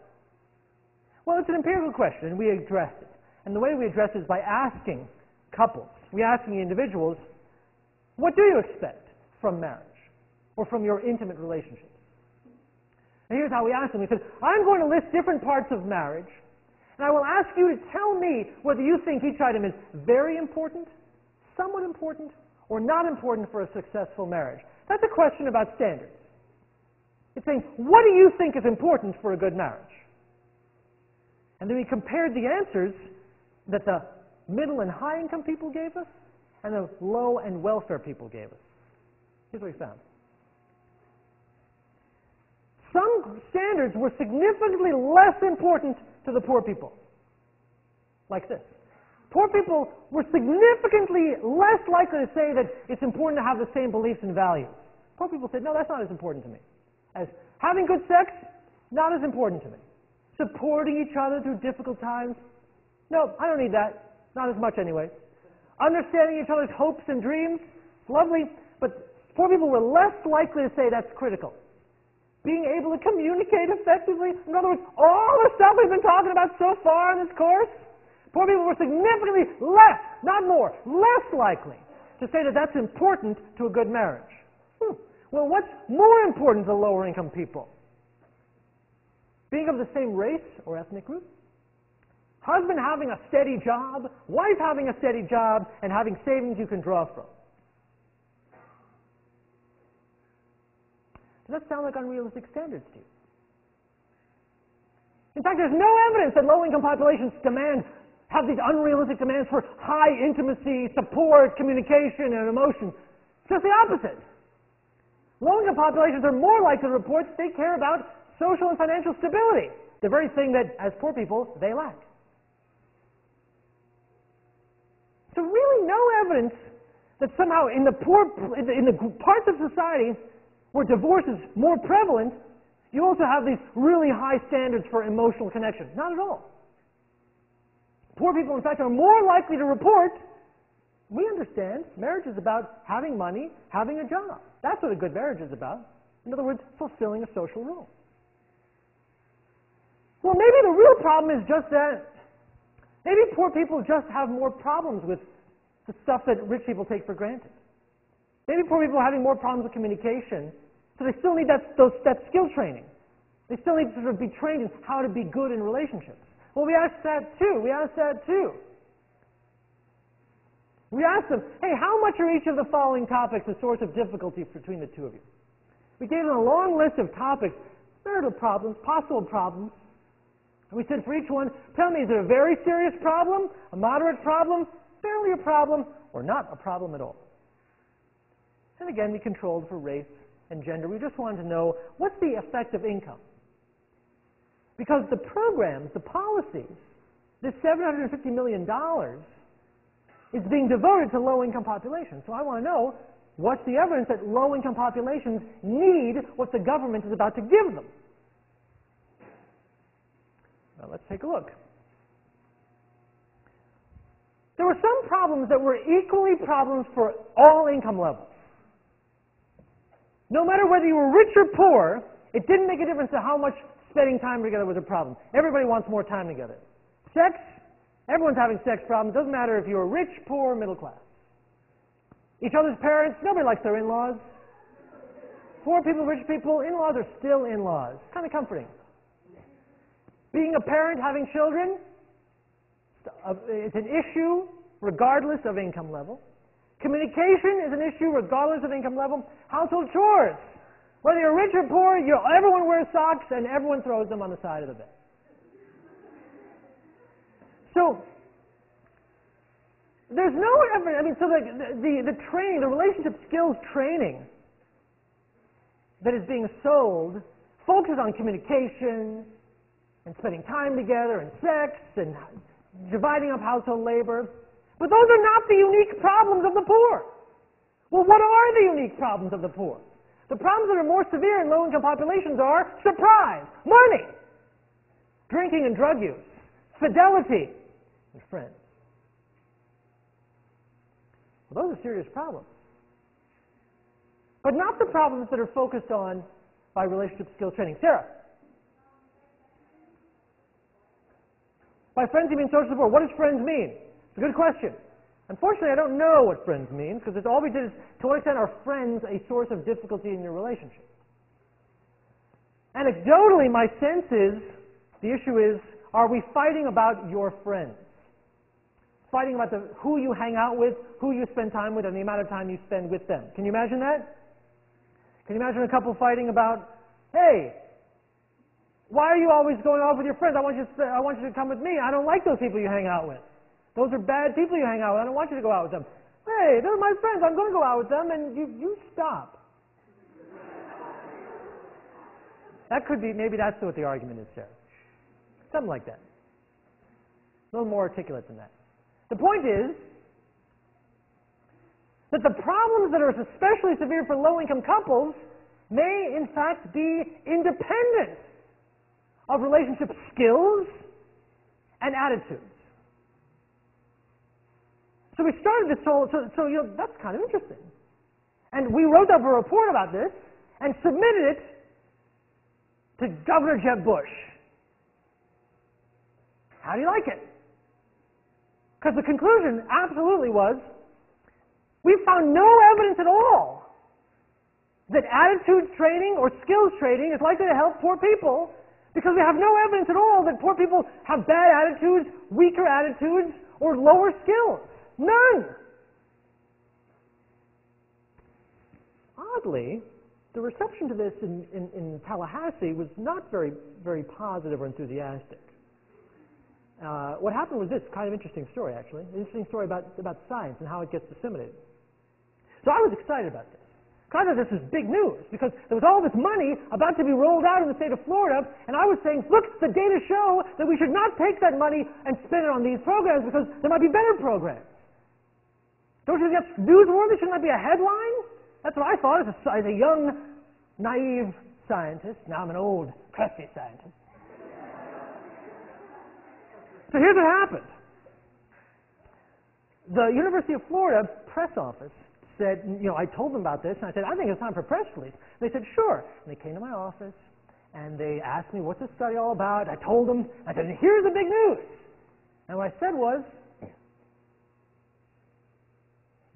Well, it's an empirical question, and we address it. And the way we address it is by asking couples, asking individuals, what do you expect from marriage or from your intimate relationships? And here's how we ask them. We said, I'm going to list different parts of marriage, and I will ask you to tell me whether you think each item is very important, somewhat important, or not important for a successful marriage. That's a question about standards. It's saying, what do you think is important for a good marriage? And then we compared the answers that the middle and high income people gave us and the low and welfare people gave us. Here's what we found. Some standards were significantly less important to the poor people. Like this. Poor people were significantly less likely to say that it's important to have the same beliefs and values. Poor people said, no, that's not as important to me. As having good sex, not as important to me. Supporting each other through difficult times, no, I don't need that. Not as much anyway. Understanding each other's hopes and dreams, lovely, but poor people were less likely to say that's critical. Being able to communicate effectively, in other words, all the stuff we've been talking about so far in this course, poor people were significantly less, not more, less likely to say that that's important to a good marriage. Well, what's more important to lower income people? Being of the same race or ethnic group? Husband having a steady job, wife having a steady job, and having savings you can draw from. Does that sound like unrealistic standards to you? In fact, there's no evidence that low-income populations have these unrealistic demands for high intimacy, support, communication, and emotion. It's just the opposite. Low-income populations are more likely to report that they care about social and financial stability, the very thing that, as poor people, they lack. So really no evidence that somehow in the parts of society where divorce is more prevalent, you also have these really high standards for emotional connection. Not at all. Poor people, in fact, are more likely to report, we understand marriage is about having money, having a job. That's what a good marriage is about. In other words, fulfilling a social role. Well, maybe the real problem is just that maybe poor people just have more problems with the stuff that rich people take for granted. Maybe poor people are having more problems with communication, so they still need that skill training. They still need to sort of be trained in how to be good in relationships. Well, we asked that too. We asked them, hey, how much are each of the following topics a source of difficulty between the two of you? We gave them a long list of topics, marital problems, possible problems. And we said for each one, tell me, is it a very serious problem, a moderate problem, barely a problem, or not a problem at all? And again, we controlled for race and gender. We just wanted to know, what's the effect of income? Because the programs, the policies, this $750 million is being devoted to low-income populations. So I want to know, what's the evidence that low-income populations need what the government is about to give them? Well, let's take a look. There were some problems that were equally problems for all income levels. No matter whether you were rich or poor, it didn't make a difference to how much spending time together was a problem. Everybody wants more time together. Sex, everyone's having sex problems. Doesn't matter if you're rich, poor, middle class. Each other's parents, nobody likes their in-laws. Poor people, rich people, in-laws are still in-laws. Kind of comforting. Being a parent, having children, it's an issue regardless of income level. Communication is an issue regardless of income level. Household chores. Whether you're rich or poor, everyone wears socks and everyone throws them on the side of the bed. So, there's no evidence, so the training, the relationship skills training that is being sold focuses on communication and spending time together and sex and dividing up household labor. But those are not the unique problems of the poor. Well, what are the unique problems of the poor? The problems that are more severe in low-income populations are surprise, money, drinking and drug use, fidelity, and friends. Well, those are serious problems. But not the problems that are focused on by relationship skills training. Sarah? By friends, you mean social support. What does friends mean? It's a good question. Unfortunately, I don't know what friends means, because all we did is, to what extent are friends a source of difficulty in your relationship? Anecdotally, my sense is, the issue is, are we fighting about your friends? Fighting about who you hang out with, who you spend time with, and the amount of time you spend with them. Can you imagine that? Can you imagine a couple fighting about, hey, why are you always going off with your friends? I want you to come with me. I don't like those people you hang out with. Those are bad people you hang out with. I don't want you to go out with them. Hey, they're my friends. I'm going to go out with them, and you stop. That could be, maybe that's what the argument is there. Something like that. A little more articulate than that. The point is that the problems that are especially severe for low-income couples may, in fact, be independent of relationship skills and attitudes. So we started this whole, so that's kind of interesting. And we wrote up a report about this and submitted it to Governor Jeb Bush. How do you like it? Because the conclusion absolutely was, we found no evidence at all that attitudes training or skills training is likely to help poor people, because we have no evidence at all that poor people have bad attitudes, weaker attitudes, or lower skills. None. Oddly, the reception to this in Tallahassee was not very, very positive or enthusiastic. What happened was this, kind of interesting story actually, an interesting story about science and how it gets disseminated. So I was excited about this. I thought this was big news because there was all this money about to be rolled out in the state of Florida, and I was saying, look, the data show that we should not take that money and spend it on these programs because there might be better programs. Don't you think that's newsworthy? Shouldn't that be a headline? That's what I thought as a young, naive scientist. Now I'm an old, crusty scientist. So here's what happened. The University of Florida press office said, I told them about this, and I said, I think it's time for a press release. They said, sure. And they came to my office, and they asked me, what's this study all about? I told them, I said, here's the big news. And what I said was,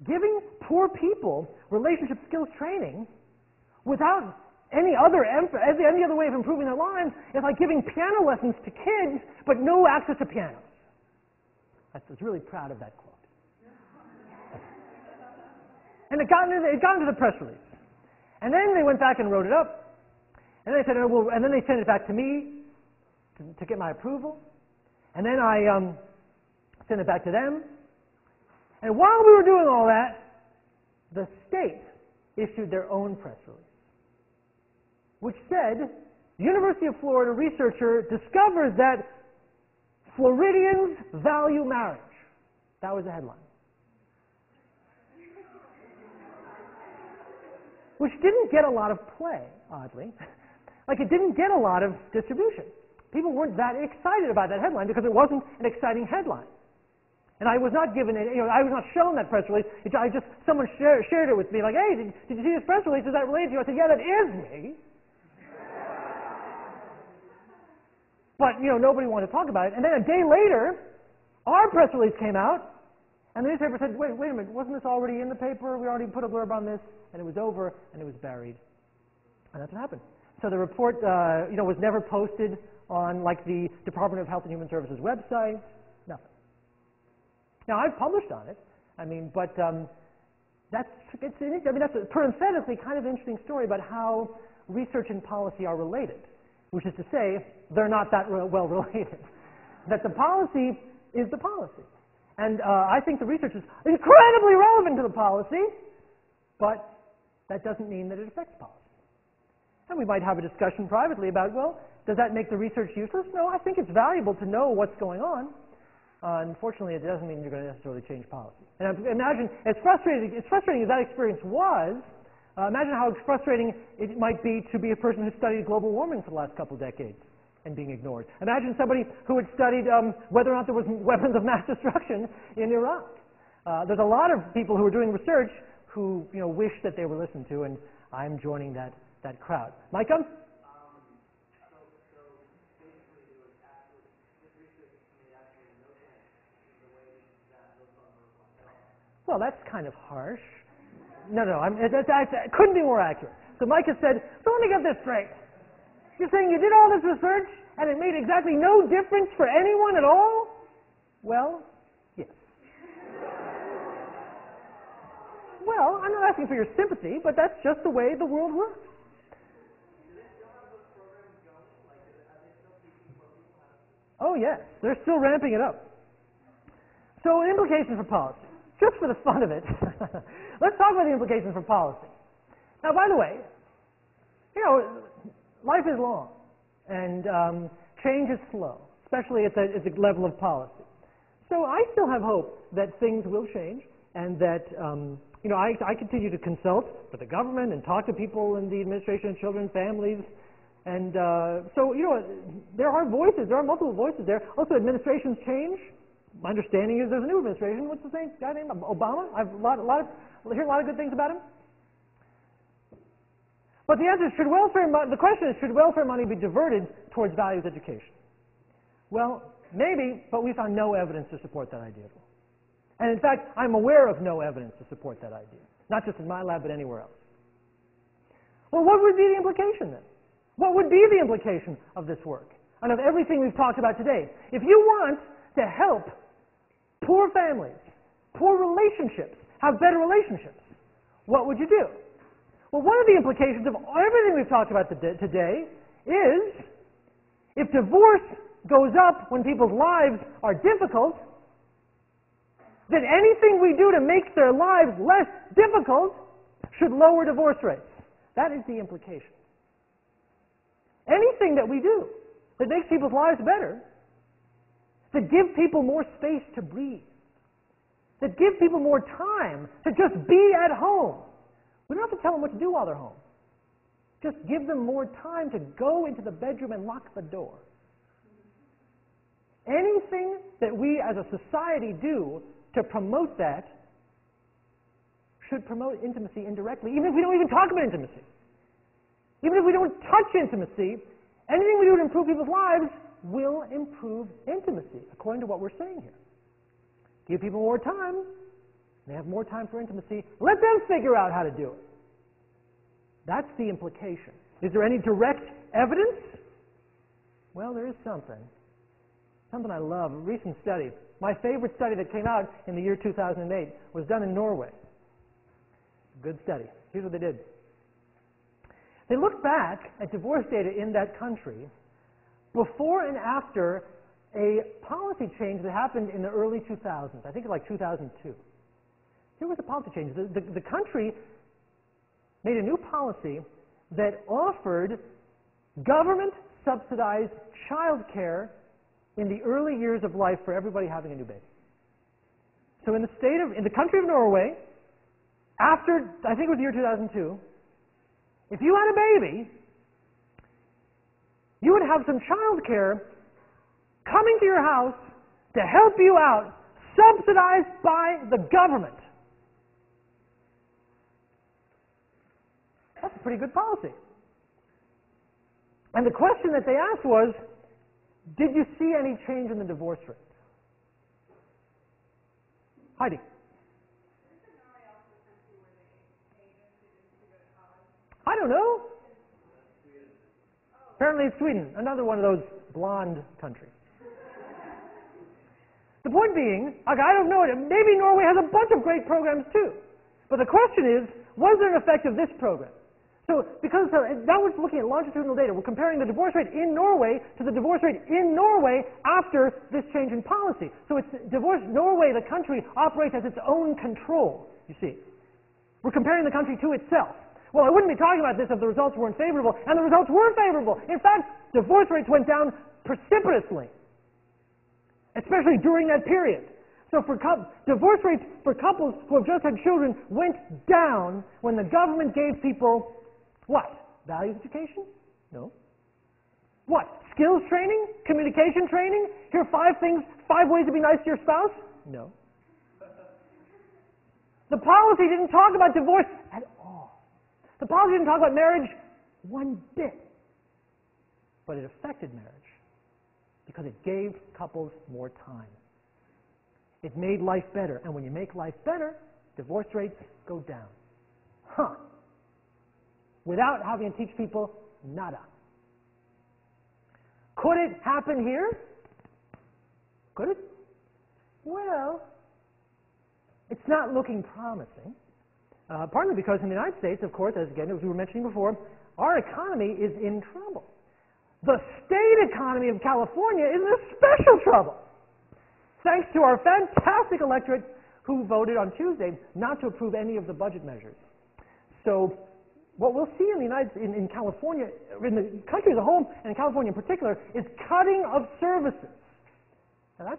giving poor people relationship skills training without any other way of improving their lives is like giving piano lessons to kids, but no access to pianos. I was really proud of that quote. And it got into the press release. And then they went back and wrote it up. And they said, and then they sent it back to me to get my approval. And then I sent it back to them. And while we were doing all that, the state issued their own press release, which said, University of Florida researcher discovers that Floridians value marriage. That was the headline. Which didn't get a lot of play, oddly. Like, it didn't get a lot of distribution. People weren't that excited about that headline because it wasn't an exciting headline. And I was not given it, I was not shown that press release. Someone shared it with me, like, hey, did you see this press release? Is that related to you? I said, yeah, that is me. But, nobody wanted to talk about it. And then a day later, our press release came out, and the newspaper said, wait a minute, wasn't this already in the paper? We already put a blurb on this, and it was over, and it was buried. And that's what happened. So the report, was never posted on, like, the Department of Health and Human Services website. Nothing. Now, I've published on it. But that's a parenthetically kind of interesting story about how research and policy are related, which is to say, they're not that well related. That the policy is the policy. And I think the research is incredibly relevant to the policy, but that doesn't mean that it affects policy. And we might have a discussion privately about, well, does that make the research useless? No, I think it's valuable to know what's going on. Unfortunately, it doesn't mean you're going to necessarily change policy. And imagine, as frustrating as that experience was, imagine how frustrating it might be to be a person who studied global warming for the last couple of decades and being ignored. Imagine somebody who had studied whether or not there was weapons of mass destruction in Iraq. There's a lot of people who are doing research who wish that they were listened to, and I'm joining that crowd. Micah? Well, that's kind of harsh. No, that couldn't be more accurate. So Micah said, so let me get this straight. You're saying you did all this research and it made exactly no difference for anyone at all? Well, yes. Well, I'm not asking for your sympathy, but that's just the way the world works. Oh, yes. They're still ramping it up. So implications for policy. Just for the fun of it, let's talk about the implications for policy. Now, by the way, you know, life is long, and change is slow, especially at the level of policy. So I still have hope that things will change, and that you know, I continue to consult with the government and talk to people in the administration of children, families, and so, you know, there are voices, there are multiple voices there. Also, administrations change. My understanding is there's a new administration. What's the same guy named Obama? I hear a lot of good things about him. But the answer is, the question is, should welfare money be diverted towards values education? Well, maybe, but we found no evidence to support that idea at all. And in fact, I'm aware of no evidence to support that idea, not just in my lab, but anywhere else. Well, what would be the implication then? What would be the implication of this work and of everything we've talked about today? If you want to help poor families, poor relationships, have better relationships, what would you do? Well, one of the implications of everything we've talked about today is if divorce goes up when people's lives are difficult, then anything we do to make their lives less difficult should lower divorce rates. That is the implication. Anything that we do that makes people's lives better, that give people more space to breathe, that give people more time to just be at home. We don't have to tell them what to do while they're home. Just give them more time to go into the bedroom and lock the door. Anything that we as a society do to promote that should promote intimacy indirectly, even if we don't even talk about intimacy. Even if we don't touch intimacy, anything we do to improve people's lives will improve intimacy, according to what we're saying here. Give people more time, they have more time for intimacy, let them figure out how to do it. That's the implication. Is there any direct evidence? Well, there is something. Something I love, a recent study. My favorite study that came out in the year 2008 was done in Norway. Good study. Here's what they did. They looked back at divorce data in that country before and after a policy change that happened in the early 2000s. I think like 2002. There was a policy change. The country made a new policy that offered government-subsidized child care in the early years of life for everybody having a new baby. So in the country of Norway, after, I think it was the year 2002, if you had a baby, you would have some child care coming to your house to help you out, subsidized by the government. That's a pretty good policy. And the question that they asked was, did you see any change in the divorce rate? Heidi. I don't know. Apparently it's Sweden, another one of those blonde countries. The point being, I don't know, maybe Norway has a bunch of great programs too. But the question is, was there an effect of this program? So, because now we're looking at longitudinal data, we're comparing the divorce rate in Norway to the divorce rate in Norway after this change in policy. So it's Norway, the country, operates as its own control, you see. We're comparing the country to itself. Well, I wouldn't be talking about this if the results weren't favorable, and the results were favorable. In fact, divorce rates went down precipitously, especially during that period. So divorce rates for couples who have just had children went down when the government gave people what? Values education? No. What? Skills training? Communication training? Here are 5 ways to be nice to your spouse? No. The policy didn't talk about divorce at all. The policy didn't talk about marriage one bit. But it affected marriage because it gave couples more time. It made life better. And when you make life better, divorce rates go down. Huh. Without having to teach people nada. Could it happen here? Could it? Well, it's not looking promising. Partly because in the United States, of course, as we were mentioning before, our economy is in trouble. The state economy of California is in special trouble. thanks to our fantastic electorate who voted on Tuesday not to approve any of the budget measures. So what we'll see in California, in the country as a whole, and in California in particular, is cutting of services. Now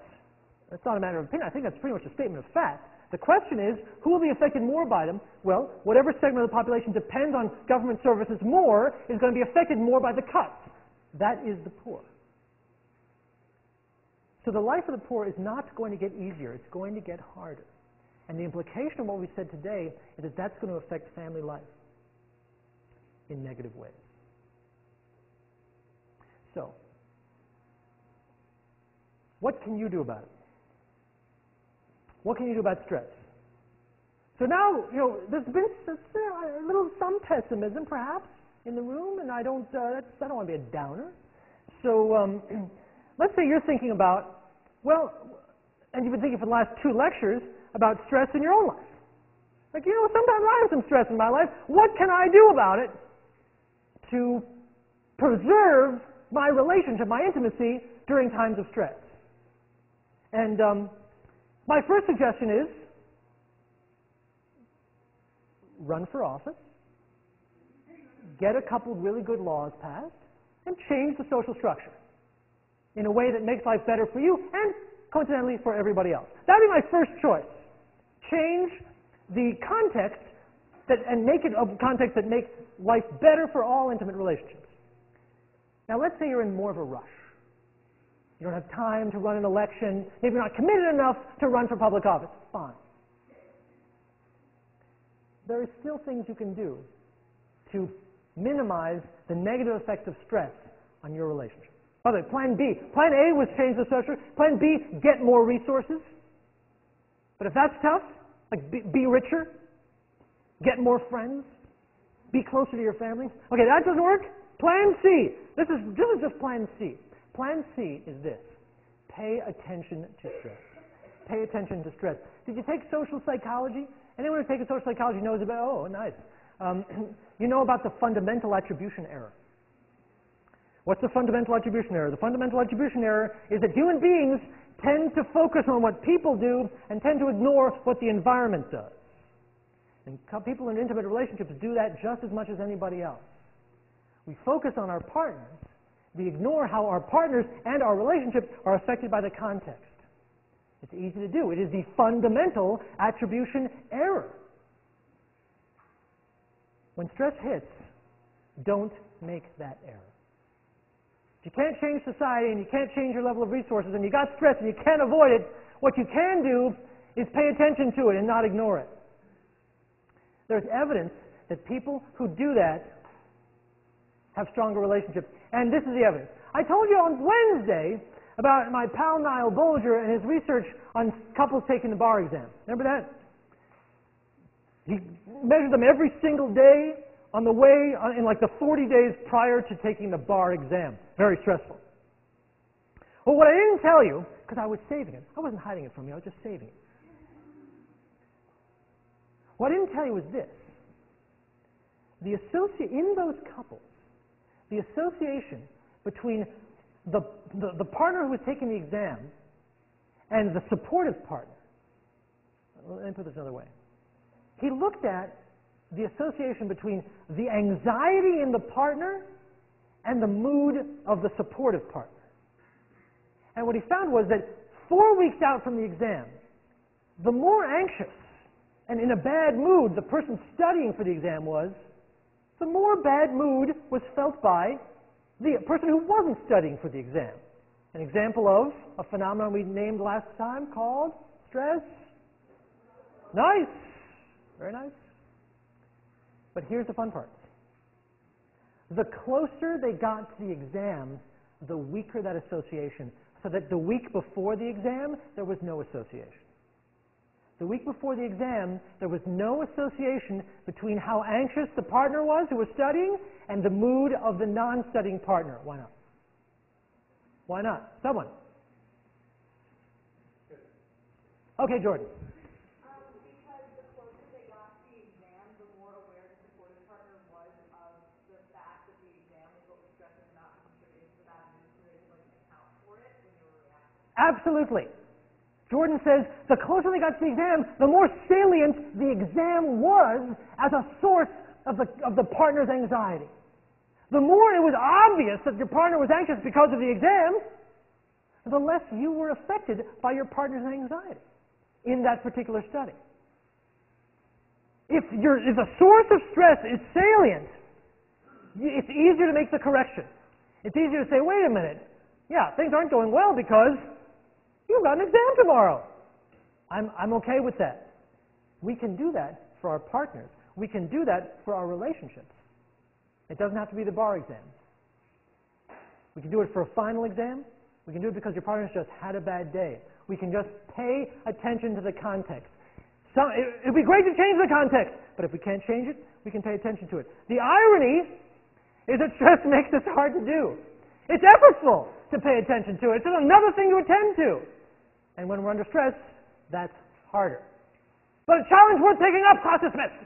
that's not a matter of opinion. I think that's pretty much a statement of fact. The question is, who will be affected more by them? Well, whatever segment of the population depends on government services more is going to be affected more by the cuts. That is the poor. So the life of the poor is not going to get easier. It's going to get harder. And the implication of what we said today is that that's going to affect family life in negative ways. So, what can you do about it? What can you do about stress? So now, there's been some pessimism, perhaps, in the room, and I don't want to be a downer. So, let's say you're thinking about, and you've been thinking for the last 2 lectures about stress in your own life. Like, sometimes I have some stress in my life. What can I do about it to preserve my relationship, my intimacy, during times of stress? And my first suggestion is run for office, get a couple of really good laws passed, and change the social structure in a way that makes life better for you and, coincidentally, for everybody else. That would be my first choice. Change the context and make it a context that makes life better for all intimate relationships. Now, let's say you're in more of a rush. You don't have time to run an election. Maybe you're not committed enough to run for public office. Fine. There are still things you can do to minimize the negative effects of stress on your relationship. By the way, Plan B. Plan A was change the social. Plan B, get more resources. But if that's tough, like be richer, get more friends, be closer to your family. Okay, that doesn't work. Plan C. This is just Plan C. Plan C is this. Pay attention to stress. Pay attention to stress. Did you take social psychology? Anyone who's taken social psychology knows about, oh, nice. You know about the fundamental attribution error. What's the fundamental attribution error? The fundamental attribution error is that human beings tend to focus on what people do and tend to ignore what the environment does. And people in intimate relationships do that just as much as anybody else. We focus on our partners. We ignore how our partners and our relationships are affected by the context. It's easy to do. It is the fundamental attribution error. When stress hits, don't make that error. If you can't change society and you can't change your level of resources and you got stress and you can't avoid it, what you can do is pay attention to it and not ignore it. There's evidence that people who do that have stronger relationships. And this is the evidence. I told you on Wednesday about my pal Niall Bolger and his research on couples taking the bar exam. Remember that? He measured them every single day on the way, in like the 40 days prior to taking the bar exam. Very stressful. Well, what I didn't tell you, because I was saving it. I wasn't hiding it from you, I was just saving it. What I didn't tell you was this. In those couples, the association between the partner who was taking the exam and the supportive partner. Let me put this another way. He looked at the association between the anxiety in the partner and the mood of the supportive partner. And what he found was that 4 weeks out from the exam, the more anxious and in a bad mood the person studying for the exam was, the more bad mood was felt by the person who wasn't studying for the exam. An example of a phenomenon we named last time called stress. Nice. Very nice. But here's the fun part. The closer they got to the exam, the weaker that association. So that the week before the exam, there was no association. The week before the exam, there was no association between how anxious the partner was who was studying and the mood of the non-studying partner. Why not? Why not? Someone. Okay, Jordan. Because the closer they got to the exam, the more aware the supportive partner was of the fact that the exam was what was stressing them out and contributing to that mood, so they could account for it when they were reacting. Absolutely. Jordan says the closer they got to the exam, the more salient the exam was as a source of the partner's anxiety. The more it was obvious that your partner was anxious because of the exam, the less you were affected by your partner's anxiety in that particular study. If the source of stress is salient, it's easier to make the correction. It's easier to say, wait a minute, yeah, things aren't going well because you've got an exam tomorrow. I'm okay with that. We can do that for our partners. We can do that for our relationships. It doesn't have to be the bar exam. We can do it for a final exam. We can do it because your partner's just had a bad day. We can just pay attention to the context. It would be great to change the context, but if we can't change it, we can pay attention to it. The irony is that stress makes this hard to do. It's effortful to pay attention to it. It's just another thing to attend to. And when we're under stress, that's harder. But a challenge worth taking up, Class Dismissed.